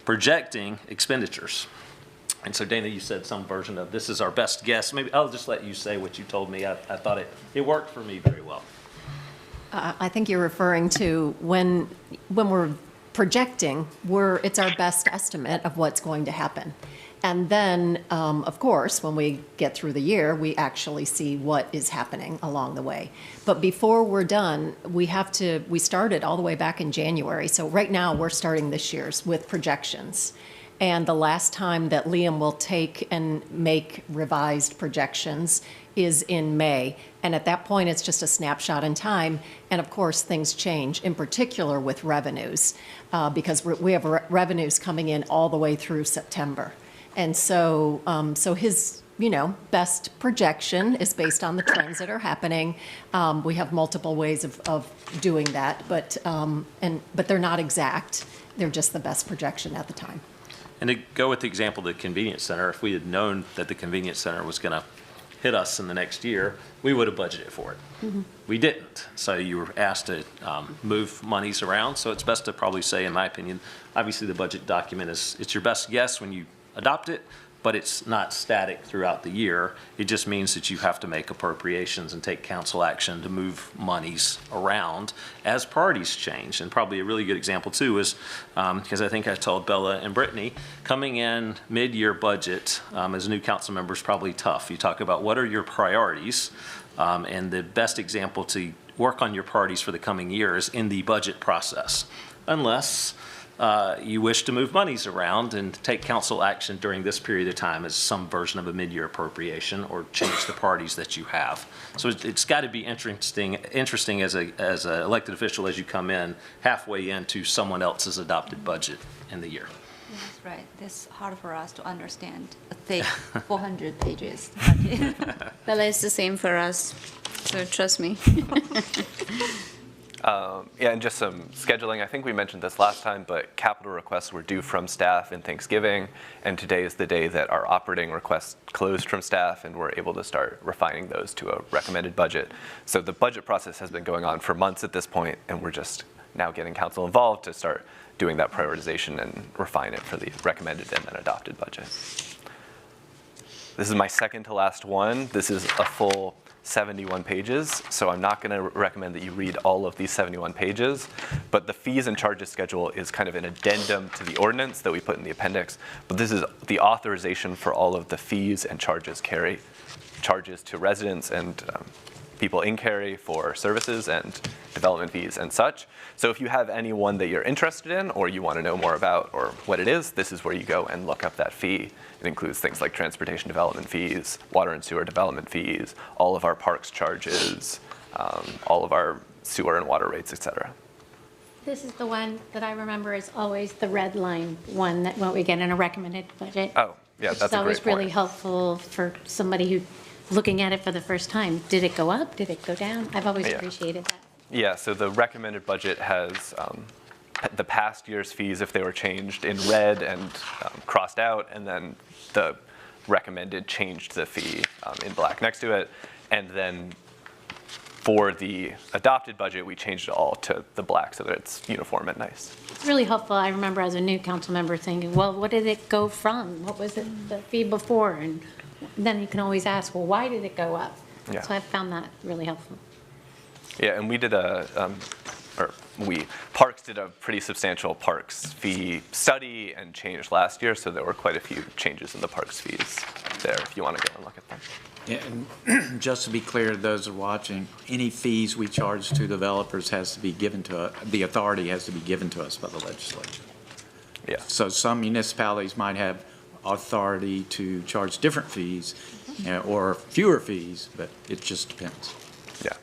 projecting expenditures. And so, Dana, you said some version of this is our best guess. Maybe I'll just let you say what you told me. I thought it worked for me very well. I think you're referring to when we're projecting, it's our best estimate of what's going to happen. And then, of course, when we get through the year, we actually see what is happening along the way. But before we're done, we started all the way back in January. So right now, we're starting this year's with projections. And the last time that Liam will take and make revised projections is in May. And at that point, it's just a snapshot in time. And of course, things change, in particular with revenues, because we have revenues coming in all the way through September. And so, his, best projection is based on the trends that are happening. We have multiple ways of doing that, but they're not exact. They're just the best projection at the time. And to go with the example of the convenience center, if we had known that the convenience center was going to hit us in the next year, we would have budgeted for it. Mm-hmm. We didn't. So you were asked to move monies around. So it's best to probably say, in my opinion, obviously the budget document it's your best guess when you adopt it, but it's not static throughout the year. It just means that you have to make appropriations and take council action to move monies around as priorities change. And probably a really good example too is, because I think I told Bella and Brittany, coming in mid-year budget as new council member is probably tough. You talk about what are your priorities, and the best example to work on your priorities for the coming year is in the budget process, unless you wish to move monies around and take council action during this period of time as some version of a mid-year appropriation or change the priorities that you have. So it's got to be interesting as an elected official as you come in halfway into someone else's adopted budget in the year. That's right. It's hard for us to understand a thick 400 pages. Well, it's the same for us, so trust me. Yeah, and just some scheduling. I think we mentioned this last time, but capital requests were due from staff in Thanksgiving, and today is the day that our operating requests closed from staff, and we're able to start refining those to a recommended budget. So the budget process has been going on for months at this point, and we're just now getting council involved to start doing that prioritization and refine it for the recommended and then adopted budget. This is my second to last one. This is a full 71 pages, so I'm not going to recommend that you read all of these 71 pages, but the fees and charges schedule is kind of an addendum to the ordinance that we put in the appendix, but this is the authorization for all of the fees and charges Cary, charges to residents and people in Cary for services and development fees and such. So if you have any one that you're interested in or you want to know more about or what it is, this is where you go and look up that fee. It includes things like transportation development fees, water and sewer development fees, all of our parks charges, all of our sewer and water rates, et cetera. This is the one that I remember is always the red line one that what we get in a recommended budget. Oh, yeah, that's a great point. It's always really helpful for somebody who looking at it for the first time. Did it go up? Did it go down? I've always appreciated that. Yeah, so the recommended budget has the past year's fees if they were changed in red and crossed out, and then the recommended changed the fee in black next to it. And then for the adopted budget, we changed it all to the black so that it's uniform and nice. It's really helpful. I remember as a new council member thinking, well, what did it go from? What was it, the fee before? And then you can always ask, well, why did it go up? Yeah. So I've found that really helpful. Yeah, and we did Parks did a pretty substantial Parks fee study and change last year, so there were quite a few changes in the Parks fees there if you want to go and look at them. Yeah, and just to be clear to those who are watching, any fees we charge to developers has to be given to, the authority has to be given to us by the legislature. Yeah. So some municipalities might have authority to charge different fees or fewer fees, but it just depends. Yeah.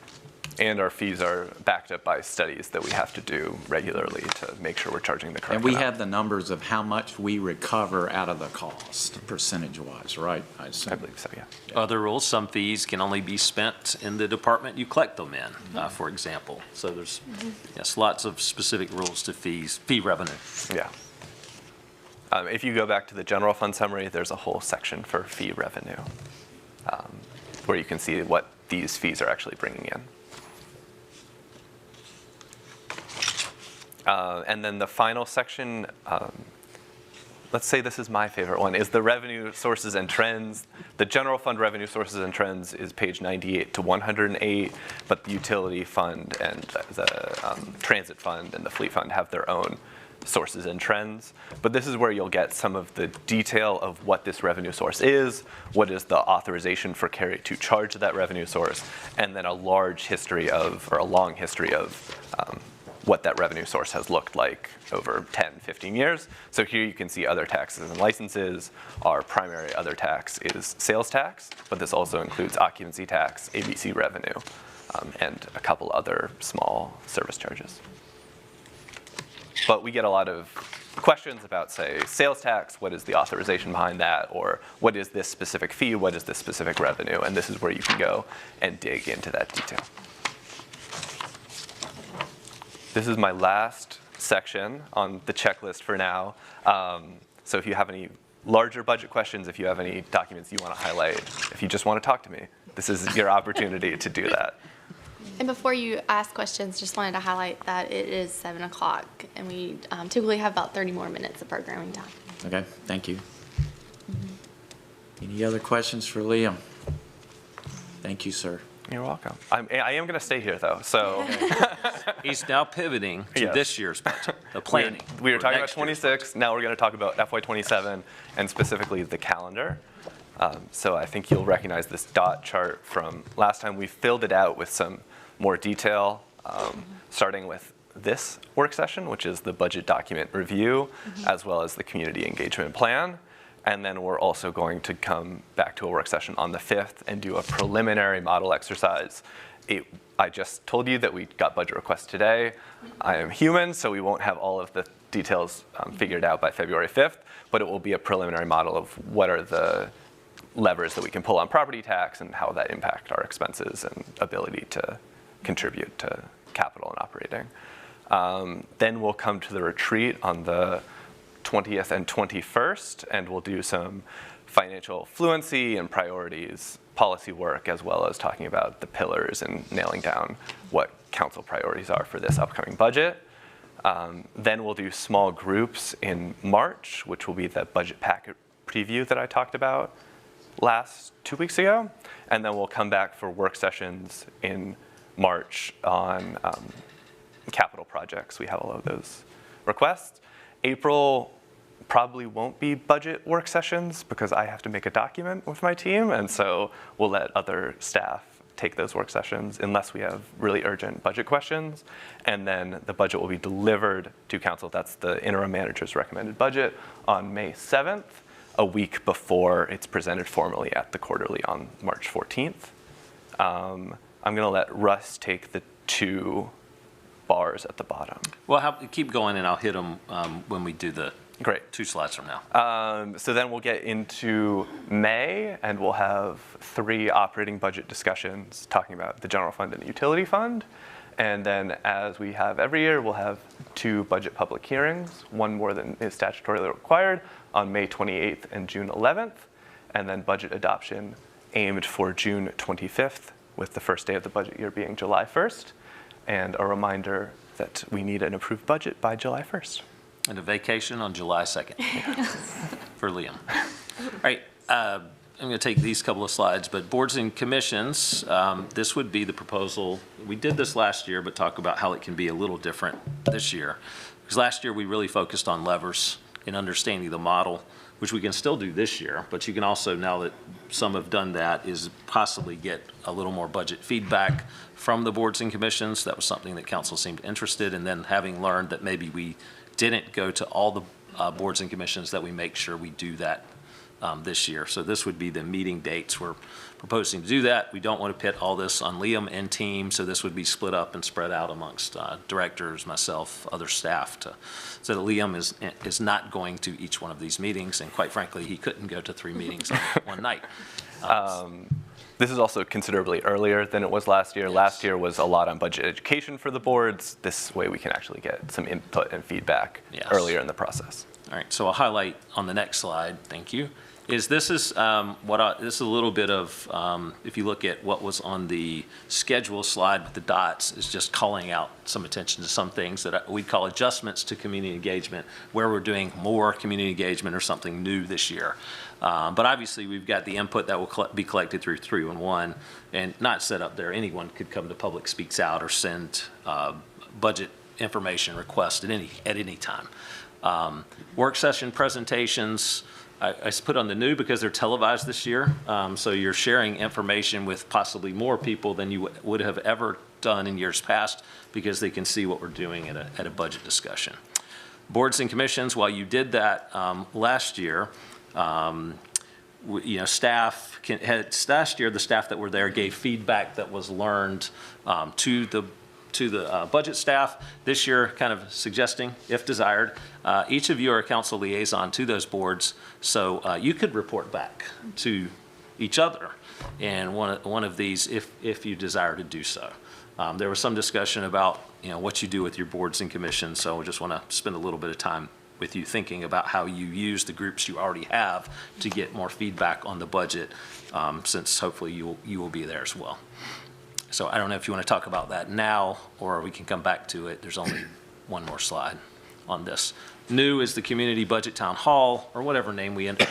And our fees are backed up by studies that we have to do regularly to make sure we're charging the correct And we amount. have the numbers of how much we recover out of the cost, percentage-wise, right? I assume. I believe so, yeah. Other rules, some fees can only be spent in the department you collect them in, for example. So there's, yes, lots of specific rules to fees, fee revenue. Yeah. If you go back to the general fund summary, there's a whole section for fee revenue where you can see what these fees are actually bringing in. And then the final section let's say this is my favorite one, is the revenue sources and trends. The general fund revenue sources and trends is page 98 to 108, but the utility fund and the transit fund and the fleet fund have their own sources and trends. But this is where you'll get some of the detail of what this revenue source is, what is the authorization for Cary to charge that revenue source, and then a long history of what that revenue source has looked like over 10, 15 years. So here you can see other taxes and licenses. Our primary other tax is sales tax, but this also includes occupancy tax, ABC revenue, and a couple other small service charges. But we get a lot of questions about, say, sales tax, what is the authorization behind that, or what is this specific fee, what is this specific revenue, and this is where you can go and dig into that detail. This is my last section on the checklist for now. So if you have any larger budget questions, if you have any documents you want to highlight, if you just want to talk to me, this is your opportunity to do that. And before you ask questions, just wanted to highlight that it is 7 o'clock, and we typically have about 30 more minutes of programming time. Okay, thank you. Any other questions for Liam? Thank you, sir. You're welcome. I am going to stay here, though. So He's now pivoting to Yes. this year's budget, the planning. we were for talking about next year's 26. Now we're going to talk about FY27 and specifically the calendar. So I think you'll recognize this dot chart from last time. We filled it out with some more detail, starting with this work session, which is the budget document review, as well as the community engagement plan. And then we're also going to come back to a work session on the 5th and do a preliminary model exercise. I just told you that we got budget requests today. I am human, so we won't have all of the details figured out by February 5th, but it will be a preliminary model of what are the levers that we can pull on property tax and how that impact our expenses and ability to contribute to capital and operating. Then we'll come to the retreat on the 20th and 21st, and we'll do some financial fluency and priorities policy work, as well as talking about the pillars and nailing down what council priorities are for this upcoming budget. Then we'll do small groups in March, which will be the budget packet preview that I talked about 2 weeks ago. And then we'll come back for work sessions in March on capital projects. We have all of those requests. April probably won't be budget work sessions because I have to make a document with my team, and so we'll let other staff take those work sessions unless we have really urgent budget questions. And then the budget will be delivered to council. That's the interim manager's recommended budget on May 7th, a week before it's presented formally at the quarterly on March 14th. I'm going to let Russ take the 2 bars at the bottom. Well, keep going, and I'll hit them when we do the Great. 2 slides from now. So then we'll get into May, and we'll have 3 operating budget discussions talking about the general fund and the utility fund. And then, as we have every year, we'll have 2 budget public hearings, one more than is statutorily required, on May 28th and June 11th, and then budget adoption aimed for June 25th, with the first day of the budget year being July 1st. And a reminder that we need an approved budget by July 1st. And a vacation on July 2nd for Liam. All right, I'm going to take these couple of slides, but boards and commissions, this would be the proposal. We did this last year, but talk about how it can be a little different this year. Because last year we really focused on levers and understanding the model, which we can still do this year, but you can also, now that some have done that, is possibly get a little more budget feedback from the boards and commissions. That was something that council seemed interested in. Then having learned that maybe we didn't go to all the boards and commissions, that we make sure we do that this year. So this would be the meeting dates. We're proposing to do that. We don't want to pit all this on Liam and team, so this would be split up and spread out amongst directors, myself, other staff, so that Liam is not going to each one of these meetings, and quite frankly, he couldn't go to 3 meetings on one night. This is also considerably earlier than it was last year. Yes. Last year was a lot on budget education for the boards. This way we can actually get some input and feedback Yes. earlier in the process. All right, so I'll highlight on the next slide, thank you, this is this is a little bit of, if you look at what was on the schedule slide with the dots, is just calling out some attention to some things that we call adjustments to community engagement, where we're doing more community engagement or something new this year. But obviously, we've got the input that will be collected through 311 and not set up there. Anyone could come to Public Speaks Out or send budget information requests at any time. Work session presentations, I put on the new because they're televised this year. So you're sharing information with possibly more people than you would have ever done in years past because they can see what we're doing at a budget discussion. Boards and commissions, while you did that last year, staff last year, the staff that were there gave feedback that was learned to the budget staff. This year, kind of suggesting, if desired, each of you are a council liaison to those boards, so you could report back to each other in one of these if you desire to do so. There was some discussion about what you do with your boards and commissions, so I just want to spend a little bit of time with you thinking about how you use the groups you already have to get more feedback on the budget, since hopefully you will be there as well. So I don't know if you want to talk about that now, or we can come back to it. There's only one more slide on this. New is the community budget town hall, or whatever name we end up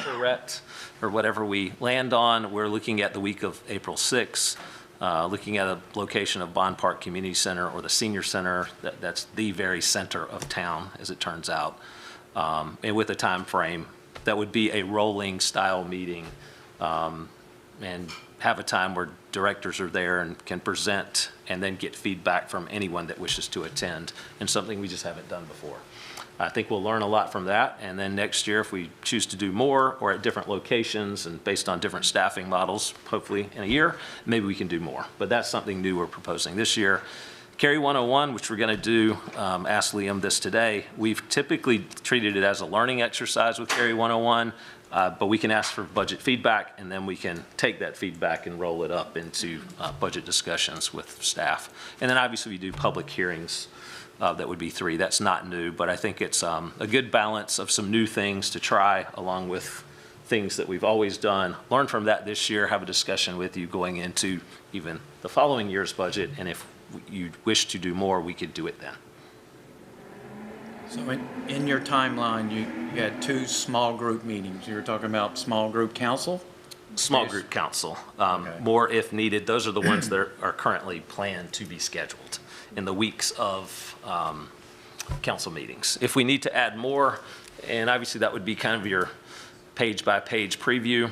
or whatever we land on. We're looking at the week of April 6th, looking at a location of Bond Park Community Center or the Senior Center. That's the very center of town, as it turns out. And with a time frame that would be a rolling style meeting, and have a time where directors are there and can present and then get feedback from anyone that wishes to attend, and something we just haven't done before. I think we'll learn a lot from that, and then next year, if we choose to do more or at different locations and based on different staffing models, hopefully in a year, maybe we can do more. But that's something new we're proposing this year. Cary 101, which we're going to do, ask Liam this today. We've typically treated it as a learning exercise with Cary 101, but we can ask for budget feedback, and then we can take that feedback and roll it up into budget discussions with staff. And then obviously we do public hearings. That would be 3. That's not new, but I think it's a good balance of some new things to try along with things that we've always done. Learn from that this year, have a discussion with you going into even the following year's budget, and if you wish to do more, we could do it then. So in your timeline, you had 2 small group meetings. You were talking about small group council? Small group council, Okay. more if needed. Those are the ones that are currently planned to be scheduled in the weeks of council meetings. If we need to add more, and obviously that would be kind of your page-by-page preview.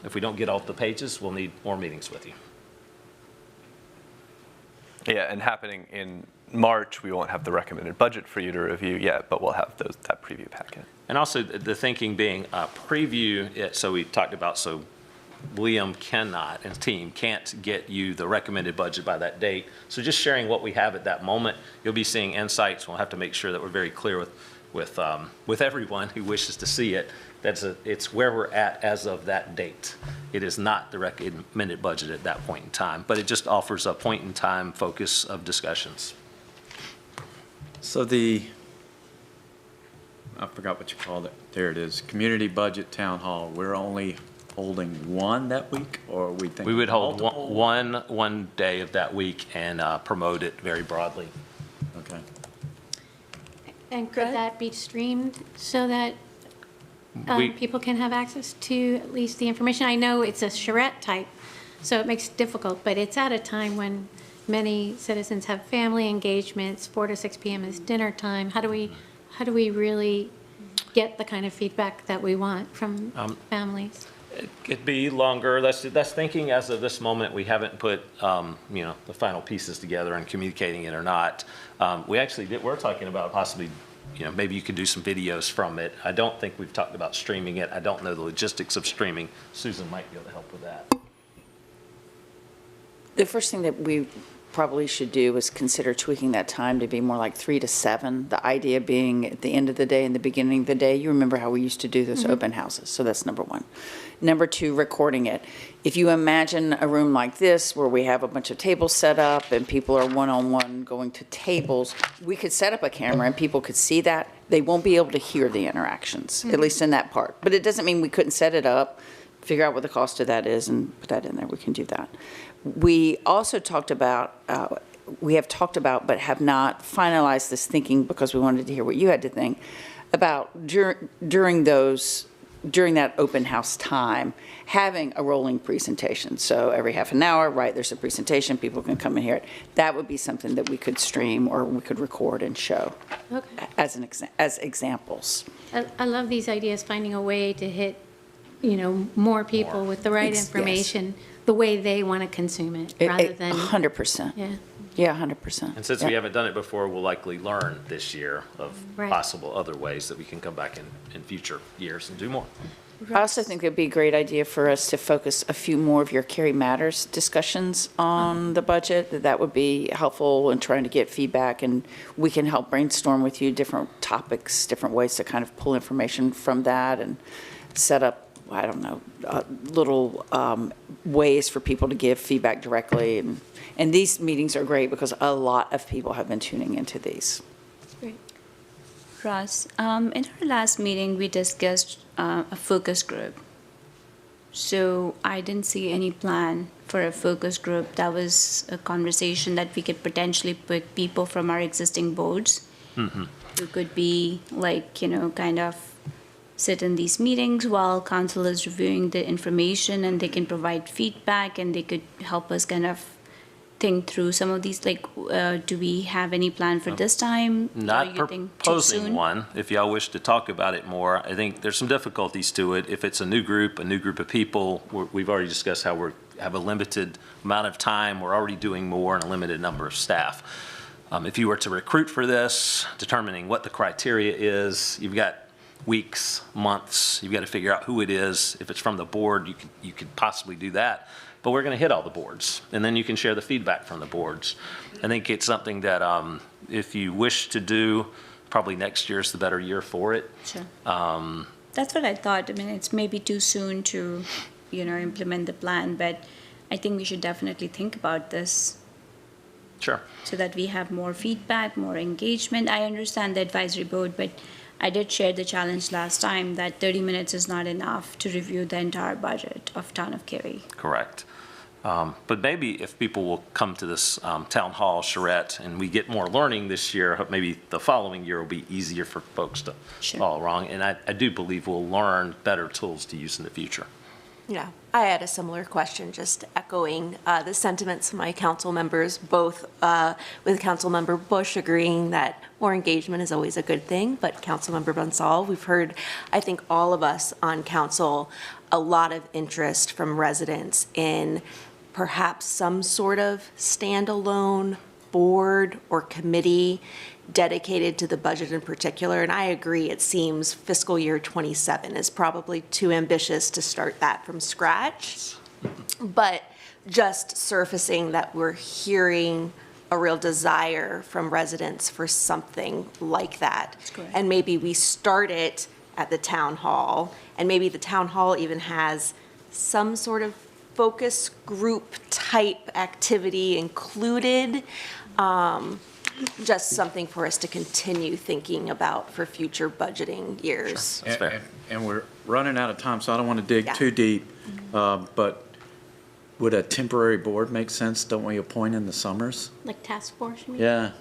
If we don't get all the pages, we'll need more meetings with you. Yeah, and happening in March, we won't have the recommended budget for you to review yet, but we'll have that preview packet. And also the thinking being preview, so we talked about, so Liam cannot, and his team can't get you the recommended budget by that date. So just sharing what we have at that moment, you'll be seeing insights. We'll have to make sure that we're very clear with everyone who wishes to see it. It's where we're at as of that date. It is not the recommended budget at that point in time, but it just offers a point in time focus of discussions. So I forgot what you called it. There it is. Community Budget Town Hall. We're only holding one that week, or are we thinking We would hold multiple? one day of that week and promote it very broadly. Okay. And could that be streamed so that people can have access to at least the information? I know it's a charrette type, so it makes it difficult, but it's at a time when many citizens have family engagements. 4 to 6 p.m. is dinner time. How do we really get the kind of feedback that we want from families? It could be longer. That's thinking as of this moment. We haven't put the final pieces together and communicating it or not. We're talking about possibly, maybe you could do some videos from it. I don't think we've talked about streaming it. I don't know the logistics of streaming. Susan might be able to help with that. The first thing that we probably should do is consider tweaking that time to be more like 3 to 7. The idea being at the end of the day and the beginning of the day, you remember how we used to do those open houses. So that's number one. Number two, recording it. If you imagine a room like this where we have a bunch of tables set up and people are one-on-one going to tables, we could set up a camera and people could see that. They won't be able to hear the interactions, at least in that part. But it doesn't mean we couldn't set it up, figure out what the cost of that is and put that in there. We can do that. We also talked about, we have talked about but have not finalized this thinking because we wanted to hear what you had to think about during that open house time, having a rolling presentation. So every half an hour, right, there's a presentation, people can come and hear it. That would be something that we could stream or we could record and show as examples. I love these ideas, finding a way to hit, more people with the right information, the way they want to consume it, rather than. 100%. Yeah. Yeah, 100%. And since we haven't done it before, we'll likely learn this year of Right. possible other ways that we can come back in future years and do more. I also think it'd be a great idea for us to focus a few more of your Cary Matters discussions on the budget. That would be helpful in trying to get feedback, and we can help brainstorm with you different topics, different ways to kind of pull information from that and set up, I don't know, little ways for people to give feedback directly. And these meetings are great because a lot of people have been tuning into these. Ross, in our last meeting, we discussed a focus group. So I didn't see any plan for a focus group. That was a conversation that we could potentially put people from our existing boards who could be kind of sit in these meetings while council is reviewing the information, and they can provide feedback and they could help us kind of think through some of these, do we have any plan for this time? Not Or you think too proposing soon? one. If y'all wish to talk about it more, I think there's some difficulties to it. If it's a new group of people, we've already discussed how we have a limited amount of time. We're already doing more and a limited number of staff. If you were to recruit for this, determining what the criteria is, you've got weeks, months. You've got to figure out who it is. If it's from the board, you could possibly do that. But we're going to hit all the boards, and then you can share the feedback from the boards. I think it's something that if you wish to do, probably next year is the better year for it. Sure. That's what I thought. I mean, it's maybe too soon to, implement the plan, but I think we should definitely think about this. Sure. So that we have more feedback, more engagement. I understand the advisory board, but I did share the challenge last time that 30 minutes is not enough to review the entire budget of Town of Cary. Correct. But maybe if people will come to this town hall charrette and we get more learning this year, maybe the following year will be easier for folks to follow along. And I do believe we'll learn better tools to use in the future. Yeah, I had a similar question, just echoing the sentiments of my council members, both with Councilmember Bush agreeing that more engagement is always a good thing, but Councilmember Bonsall, we've heard, I think all of us on council, a lot of interest from residents in perhaps some sort of standalone board or committee dedicated to the budget in particular. And I agree, it seems fiscal year 27 is probably too ambitious to start that from scratch. But just surfacing that we're hearing a real desire from residents for something like that. And maybe we start it at the town hall, and maybe the town hall even has some sort of focus group type activity included. Just something for us to continue thinking about for future budgeting years. That's fair. And we're running out of time, so I don't want to dig Yeah. too deep. But would a temporary board make sense? Don't we appoint in the summers? Like task force, you mean? Yeah.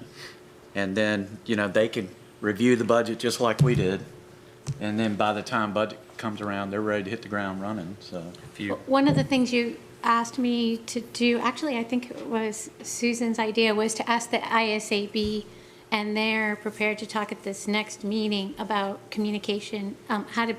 And then, they can review the budget just like we did. And then by the time budget comes around, they're ready to hit the ground running, so. One of the things you asked me to do, actually, I think it was Susan's idea, was to ask the ISAB, and they're prepared to talk at this next meeting about communication, how to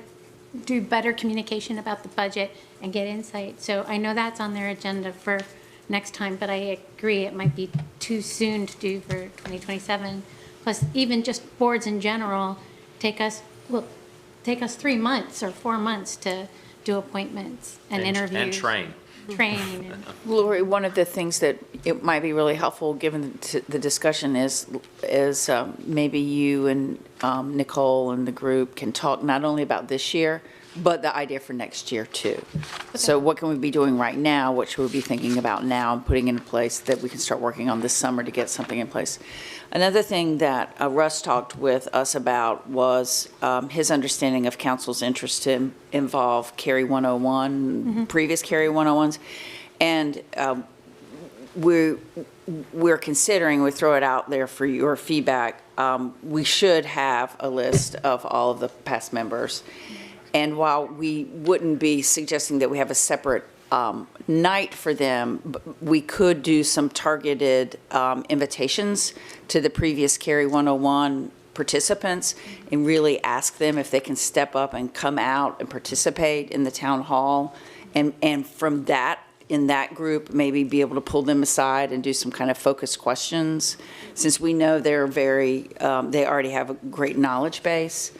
do better communication about the budget and get insight. So I know that's on their agenda for next time, but I agree it might be too soon to do for 2027. Plus, even just boards in general take us 3 months or 4 months to do appointments and interviews. And train. training and. Lori, one of the things that it might be really helpful, given the discussion, is maybe you and Nicole and the group can talk not only about this year, but the idea for next year too. So what can we be doing right now, what should we be thinking about now and putting into place that we can start working on this summer to get something in place? Another thing that Russ talked with us about was his understanding of council's interest to involve Cary 101, previous Cary 101s. And we're considering, we throw it out there for your feedback, we should have a list of all of the past members. And while we wouldn't be suggesting that we have a separate night for them, we could do some targeted invitations to the previous Cary 101 participants and really ask them if they can step up and come out and participate in the town hall. And from that, in that group, maybe be able to pull them aside and do some kind of focused questions, since we know they're very, they already have a great knowledge base,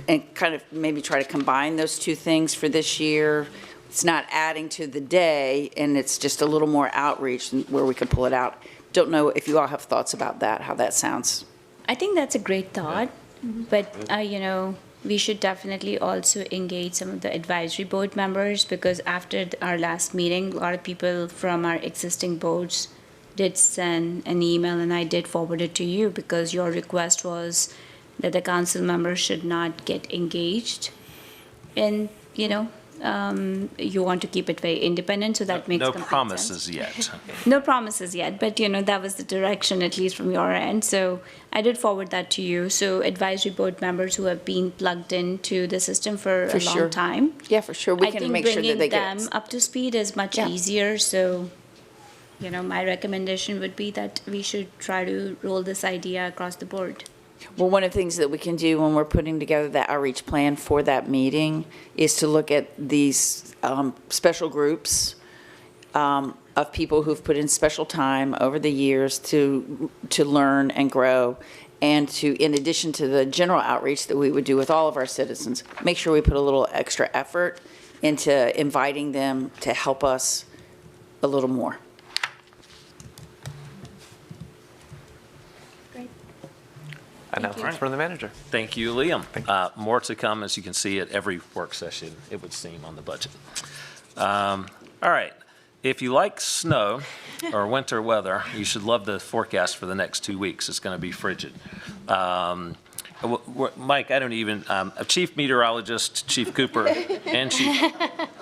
and kind of maybe try to combine those two things for this year. It's not adding to the day, and it's just a little more outreach where we could pull it out. Don't know if you all have thoughts about that, how that sounds. I think that's a great thought, but, we should definitely also engage some of the advisory board members, because after our last meeting, a lot of people from our existing boards did send an email, and I did forward it to you, because your request was that the council members should not get engaged. And, you want to keep it very independent, so that makes No complete promises sense. yet. No promises yet, but that was the direction, at least from your end. So I did forward that to you. So advisory board members who have been plugged into the system for a sure. long time. Yeah, for sure. We I can think make sure that they bringing get them up to speed is much Yeah. easier. So, my recommendation would be that we should try to roll this idea across the board. Well, one of the things that we can do when we're putting together that outreach plan for that meeting is to look at these special groups of people who've put in special time over the years to learn and grow, and to, in addition to the general outreach that we would do with all of our citizens, make sure we put a little extra effort into inviting them to help us a little more. Announcements from the manager. Thank you, Liam. More to come, as you can see, at every work session, it would seem, on the budget. All right. If you like snow or winter weather, you should love the forecast for the next 2 weeks. It's going to be frigid. Mike, I don't even, Chief Meteorologist, Chief Cooper, and Chief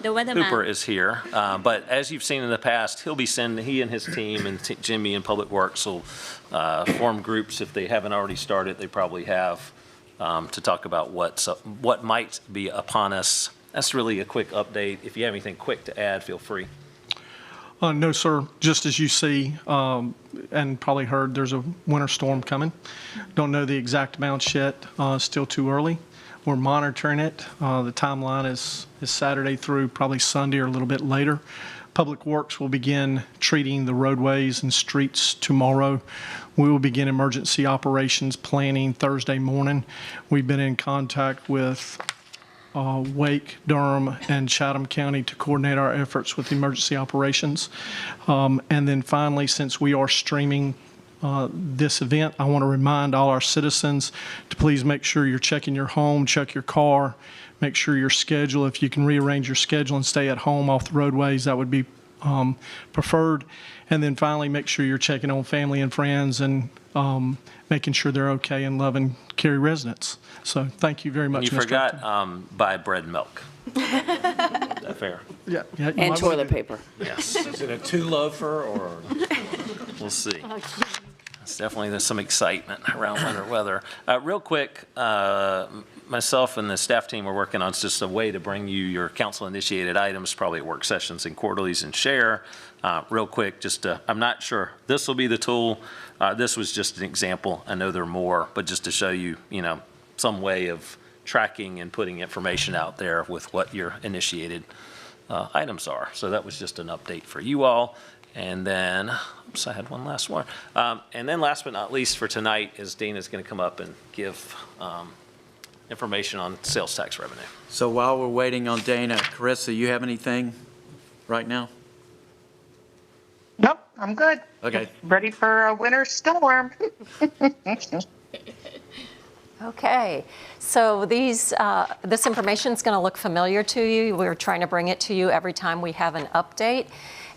The weatherman. Cooper is here. But as you've seen in the past, he and his team and Jimmy in Public Works will form groups. If they haven't already started, they probably have, to talk about what might be upon us. That's really a quick update. If you have anything quick to add, feel free. No, sir. Just as you see, and probably heard, there's a winter storm coming. Don't know the exact amounts yet. Still too early. We're monitoring it. The timeline is Saturday through probably Sunday or a little bit later. Public Works will begin treating the roadways and streets tomorrow. We will begin emergency operations planning Thursday morning. We've been in contact with Wake, Durham, and Chatham County to coordinate our efforts with emergency operations. And then finally, since we are streaming this event, I want to remind all our citizens to please make sure you're checking your home, check your car, make sure your schedule, if you can rearrange your schedule and stay at home off the roadways, that would be preferred. And then finally, make sure you're checking on family and friends and making sure they're okay and loving Cary residents. So thank you very much, You Mr. forgot buy bread and milk. Is that fair? Yeah. You And might wanna toilet do- paper. Yes. Is it a two-loafer or? We'll see. There's some excitement around winter weather. Real quick, myself and the staff team are working on just a way to bring you your council-initiated items, probably at work sessions and quarterlies, and share. Real quick, I'm not sure this will be the tool. This was just an example. I know there are more, but just to show you, some way of tracking and putting information out there with what your initiated items are. So that was just an update for you all. And then, I had one last one. And then last but not least for tonight is Dana's going to come up and give information on sales tax revenue. So while we're waiting on Dana, Carissa, you have anything right now? Nope, I'm good. Okay. Ready for a winter storm. Okay, so this information is going to look familiar to you. We're trying to bring it to you every time we have an update.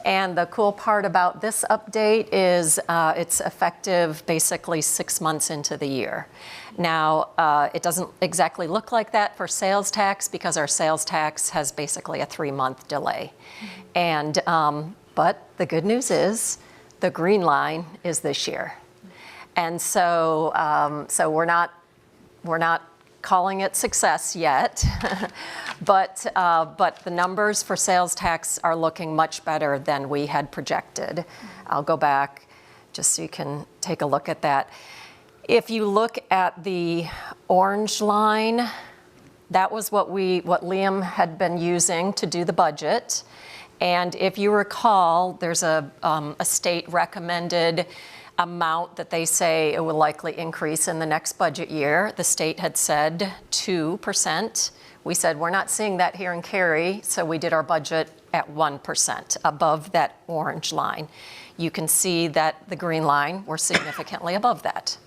And the cool part about this update is it's effective basically 6 months into the year. Now, it doesn't exactly look like that for sales tax because our sales tax has basically a 3-month delay. And, but the good news is the green line is this year. And so, so we're not calling it success yet, but the numbers for sales tax are looking much better than we had projected. I'll go back just so you can take a look at that. If you look at the orange line, that was what Liam had been using to do the budget. And if you recall, there's a state recommended amount that they say it will likely increase in the next budget year. The state had said 2%. We said we're not seeing that here in Cary, so we did our budget at 1% above that orange line. You can see that the green line, we're significantly above that.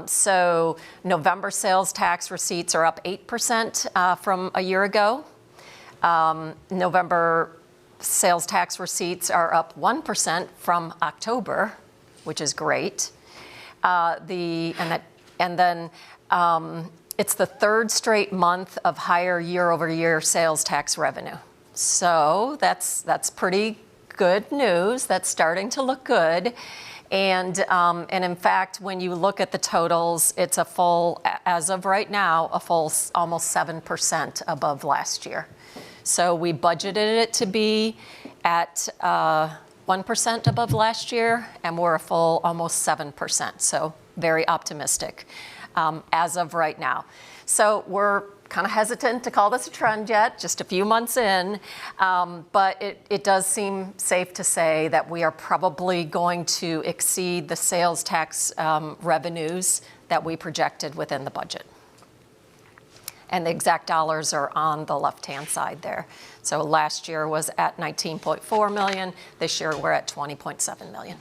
So November sales tax receipts are up 8% from a year ago. November sales tax receipts are up 1% from October, which is great. It's the third straight month of higher year-over-year sales tax revenue. So that's pretty good news. That's starting to look good. And in fact, when you look at the totals, it's a full, as of right now, a full almost 7% above last year. So we budgeted it to be at 1% above last year, and we're a full almost 7%. So very optimistic as of right now. So we're kind of hesitant to call this a trend yet, just a few months in, but it does seem safe to say that we are probably going to exceed the sales tax revenues that we projected within the budget. And the exact dollars are on the left-hand side there. So last year was at 19.4 million. This year we're at 20.7 million.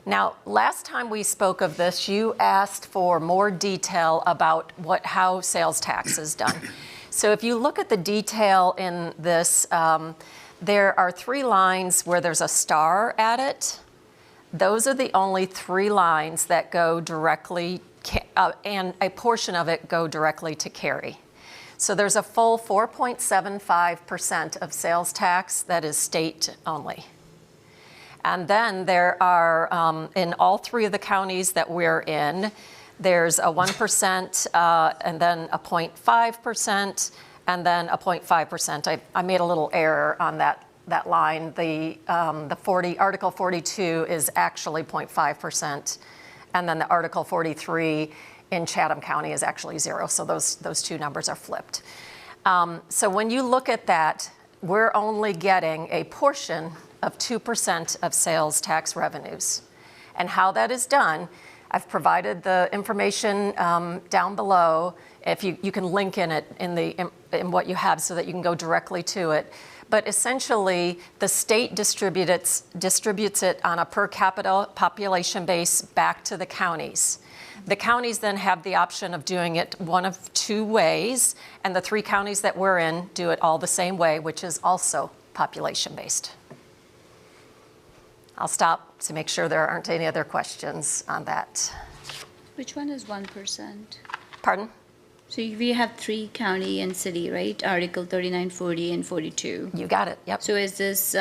Now, last time we spoke of this, you asked for more detail about how sales tax is done. So if you look at the detail in this, there are 3 lines where there's a star at it. Those are the only 3 lines that go directly, and a portion of it go directly to Cary. So there's a full 4.75% of sales tax that is state only. And then there are, in all 3 of the counties that we're in, there's a 1%, and then a 0.5%, and then a 0.5%. I made a little error on that line. The Article 42 is actually 0.5%, and then the Article 43 in Chatham County is actually 0. So those 2 numbers are flipped. So when you look at that, we're only getting a portion of 2% of sales tax revenues. And how that is done, I've provided the information down below. If you can link in it in what you have so that you can go directly to it. But essentially, the state distributes it on a per capita population base back to the counties. The counties then have the option of doing it one of 2 ways, and the 3 counties that we're in do it all the same way, which is also population-based. I'll stop to make sure there aren't any other questions on that. Which one is 1%? Pardon? So we have 3 county and city, right? Article 39, 40, and 42. You got it, yep. So is this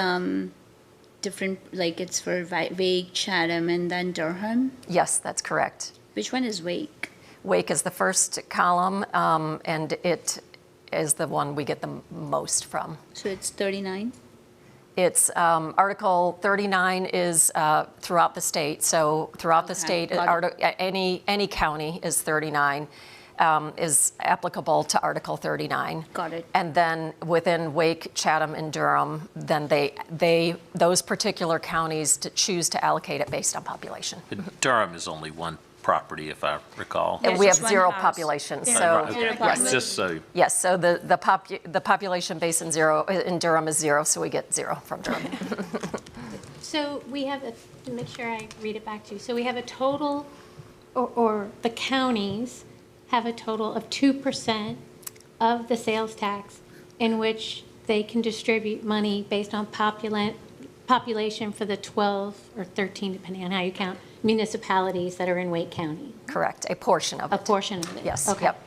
different, like it's for Wake, Chatham, and then Durham? Yes, that's correct. Which one is Wake? Wake is the first column, and it is the one we get the most from. So it's 39? It's Article 39 is throughout the state. So throughout the state, any county is 39, is applicable to Article 39. Got it. And then within Wake, Chatham, and Durham, then those particular counties choose to allocate it based on population. Durham is only 1%, property, if I recall. And we have just one zero house. population, Yeah. so. Right, okay. Yes. Just so, Yes, so the population base in Durham is zero, so we get zero from Durham. So we have, to make sure I read it back to you, so we have a total, or the counties have a total of 2% of the sales tax in which they can distribute money based on population for the 12 or 13, depending on how you count, municipalities that are in Wake County. Correct, a portion of it. A portion of it? Yes, Okay. yep.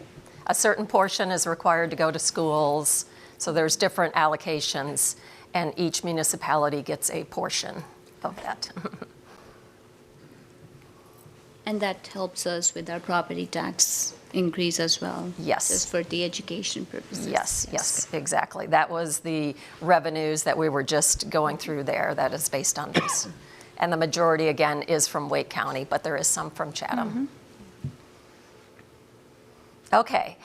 A certain portion is required to go to schools, so there's different allocations, and each municipality gets a portion of that. And that helps us with our property tax increase as well? Yes. Just for the education purposes? Yes, exactly. That was the revenues that we were just going through there, that is based on this. And the majority, again, is from Wake County, but there is some from Chatham. Okay,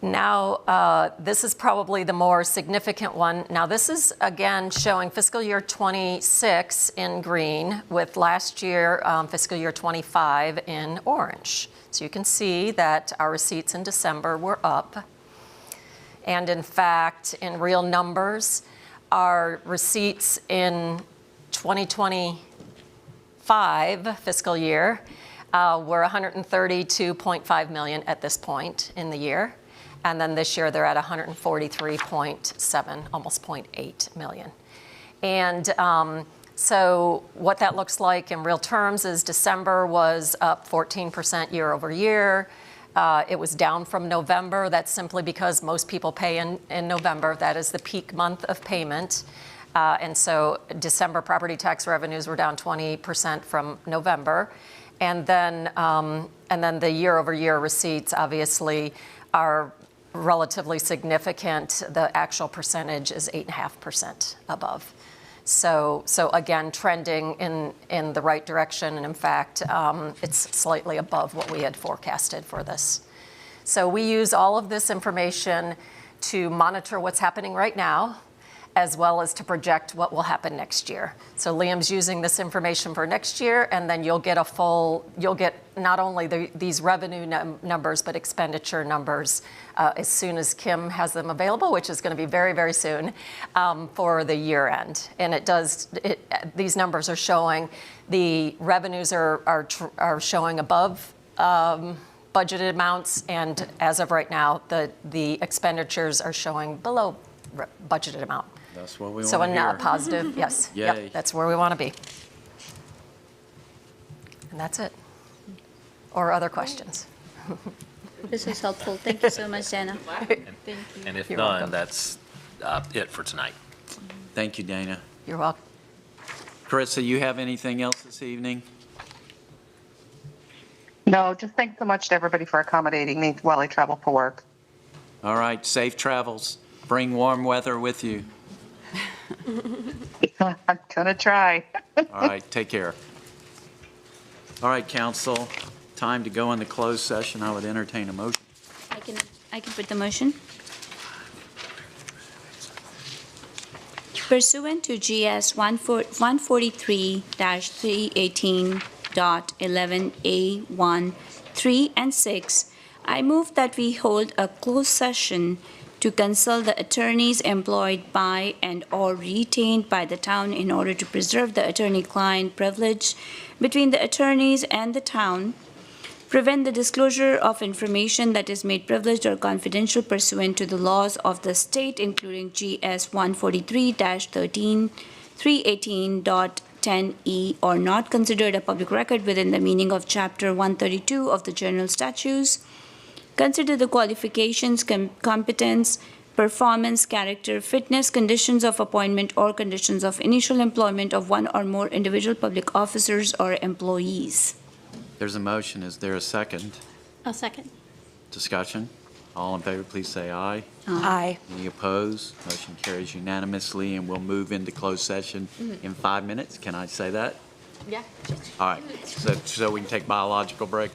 now this is probably the more significant one. Now this is, again, showing fiscal year 26 in green with last year, fiscal year 25 in orange. So you can see that our receipts in December were up. And in fact, in real numbers, our receipts in 2025 fiscal year were $132.5 million at this point in the year. And then this year they're at 143.7, almost 0.8 million. And so what that looks like in real terms is December was up 14% year over year. It was down from November. That's simply because most people pay in November. That is the peak month of payment. And so December property tax revenues were down 20% from November. And then the year over year receipts obviously are relatively significant. The actual percentage is 8.5% above. So again, trending in the right direction, and in fact, it's slightly above what we had forecasted for this. So we use all of this information to monitor what's happening right now, as well as to project what will happen next year. So Liam's using this information for next year, and then you'll get not only these revenue numbers, but expenditure numbers as soon as Kim has them available, which is going to be very, very soon for the year end. And these numbers are showing the revenues are showing above budgeted amounts, and as of right now, the expenditures are showing below budgeted amount. That's what we want So to a hear. positive, yes. Yay. Yep, that's where we want to be. And that's it. Or other questions? This is helpful. Thank you so much, Dana. and if You're none, welcome. that's it for tonight. Thank you, Dana. You're welcome. Carissa, you have anything else this evening? No, just thanks so much to everybody for accommodating me while I travel for work. All right, safe travels. Bring warm weather with you. I'm going to try. All right, take care. All right, council, time to go into closed session. I would entertain a motion. I can put the motion. Pursuant to GS 143-318.11A1, 3, and 6, I move that we hold a closed session to consult the attorneys employed by and/or retained by the town in order to preserve the attorney-client privilege between the attorneys and the town, prevent the disclosure of information that is made privileged or confidential pursuant to the laws of the state, including GS 143-13, 318.10E, or not considered a public record within the meaning of Chapter 132 of the General Statutes. Consider the qualifications, competence, performance, character, fitness, conditions of appointment, or conditions of initial employment of one or more individual public officers or employees. There's a motion. Is there a second? A second. Discussion? All in favor, please say aye. Aye. Any opposed? Motion carries unanimously, and we'll move into closed session in 5 minutes. Can I say that? Yeah. All right, so we can take biological break.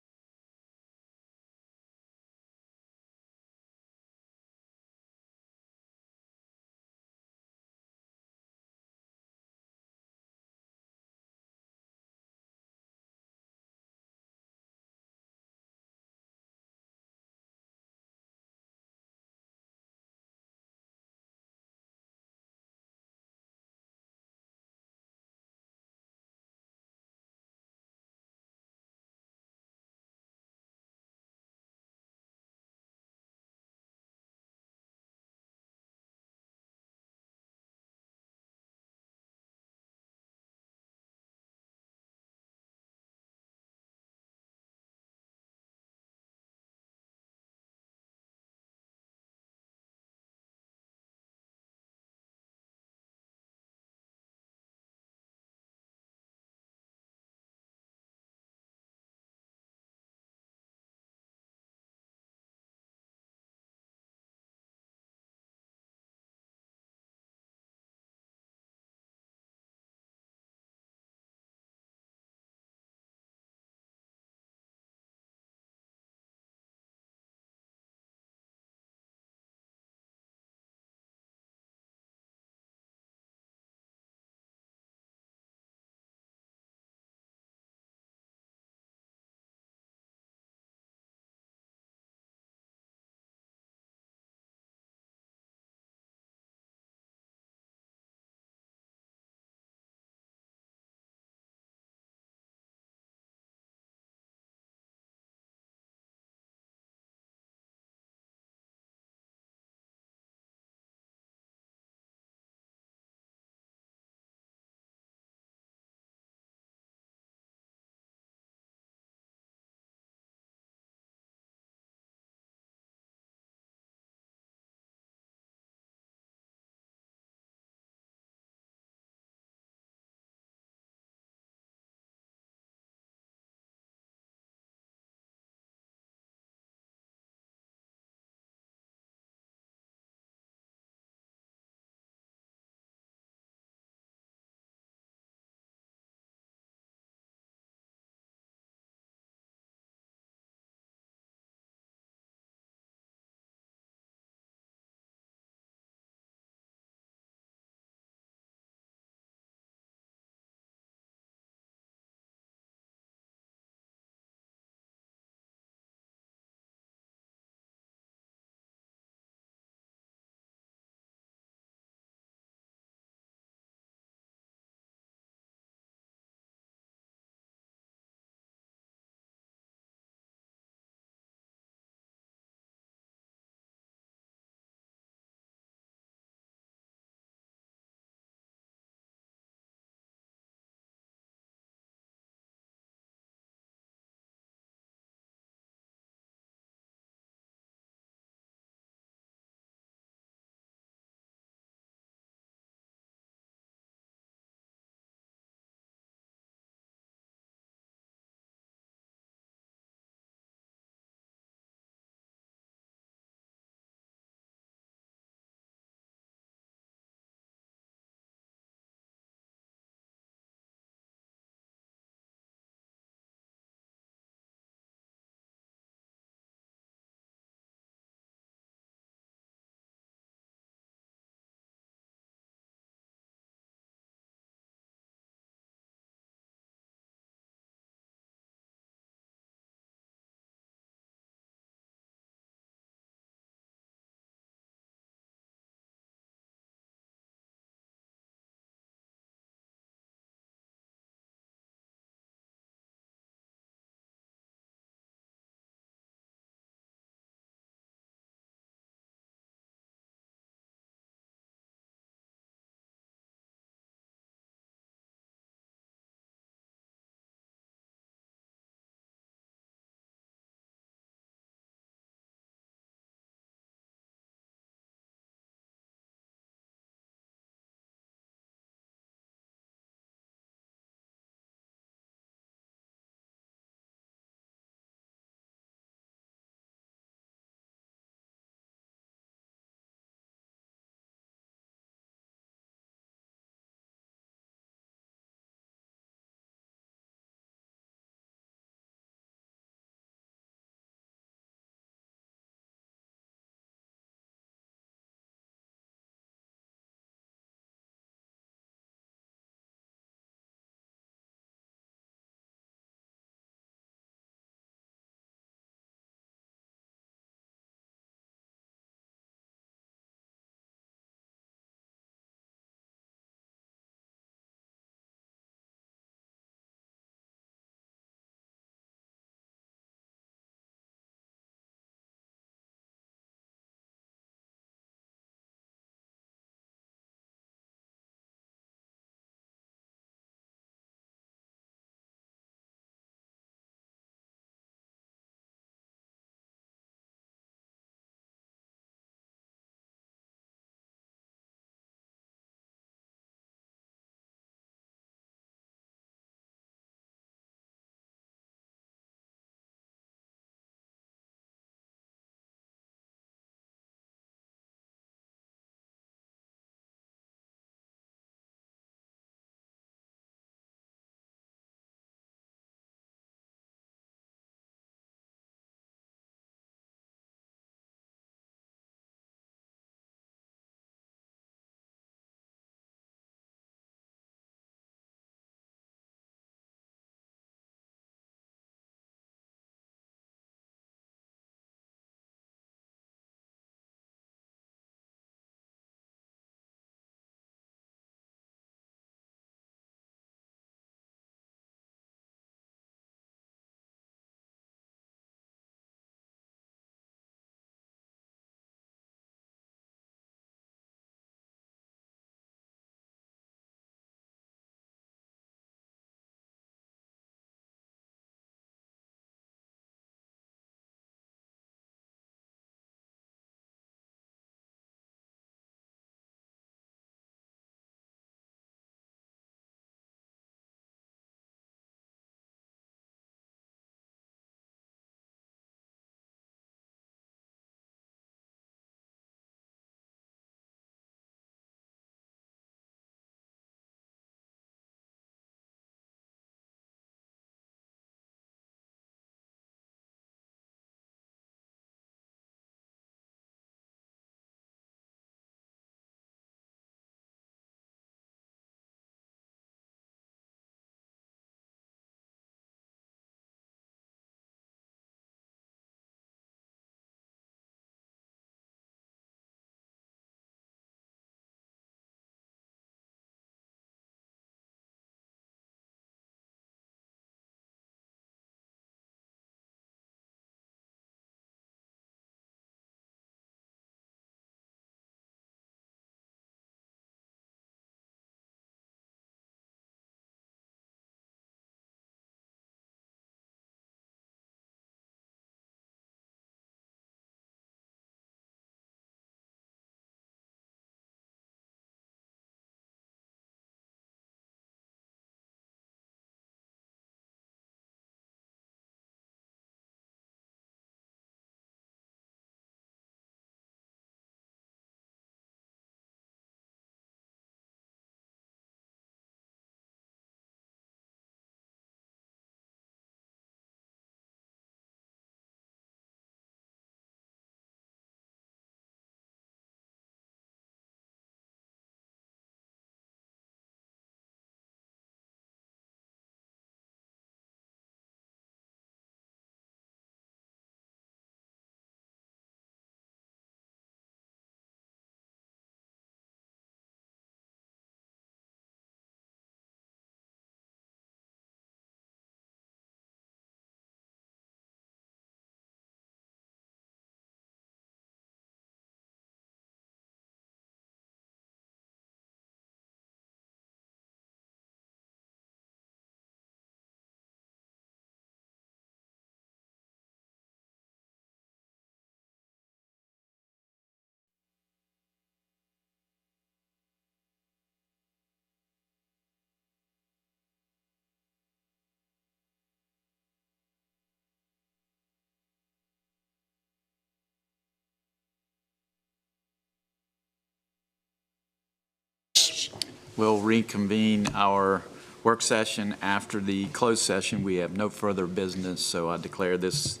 We'll reconvene our work session after the closed session. We have no further business, so I declare this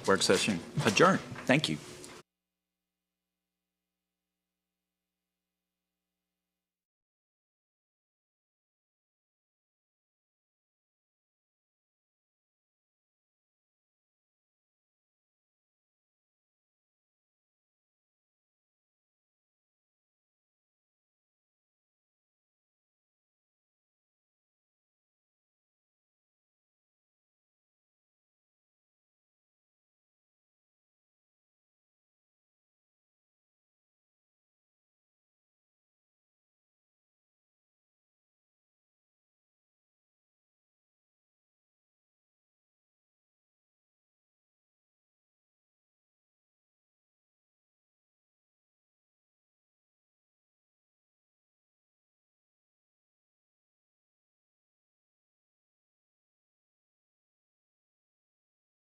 work session adjourned. Thank you.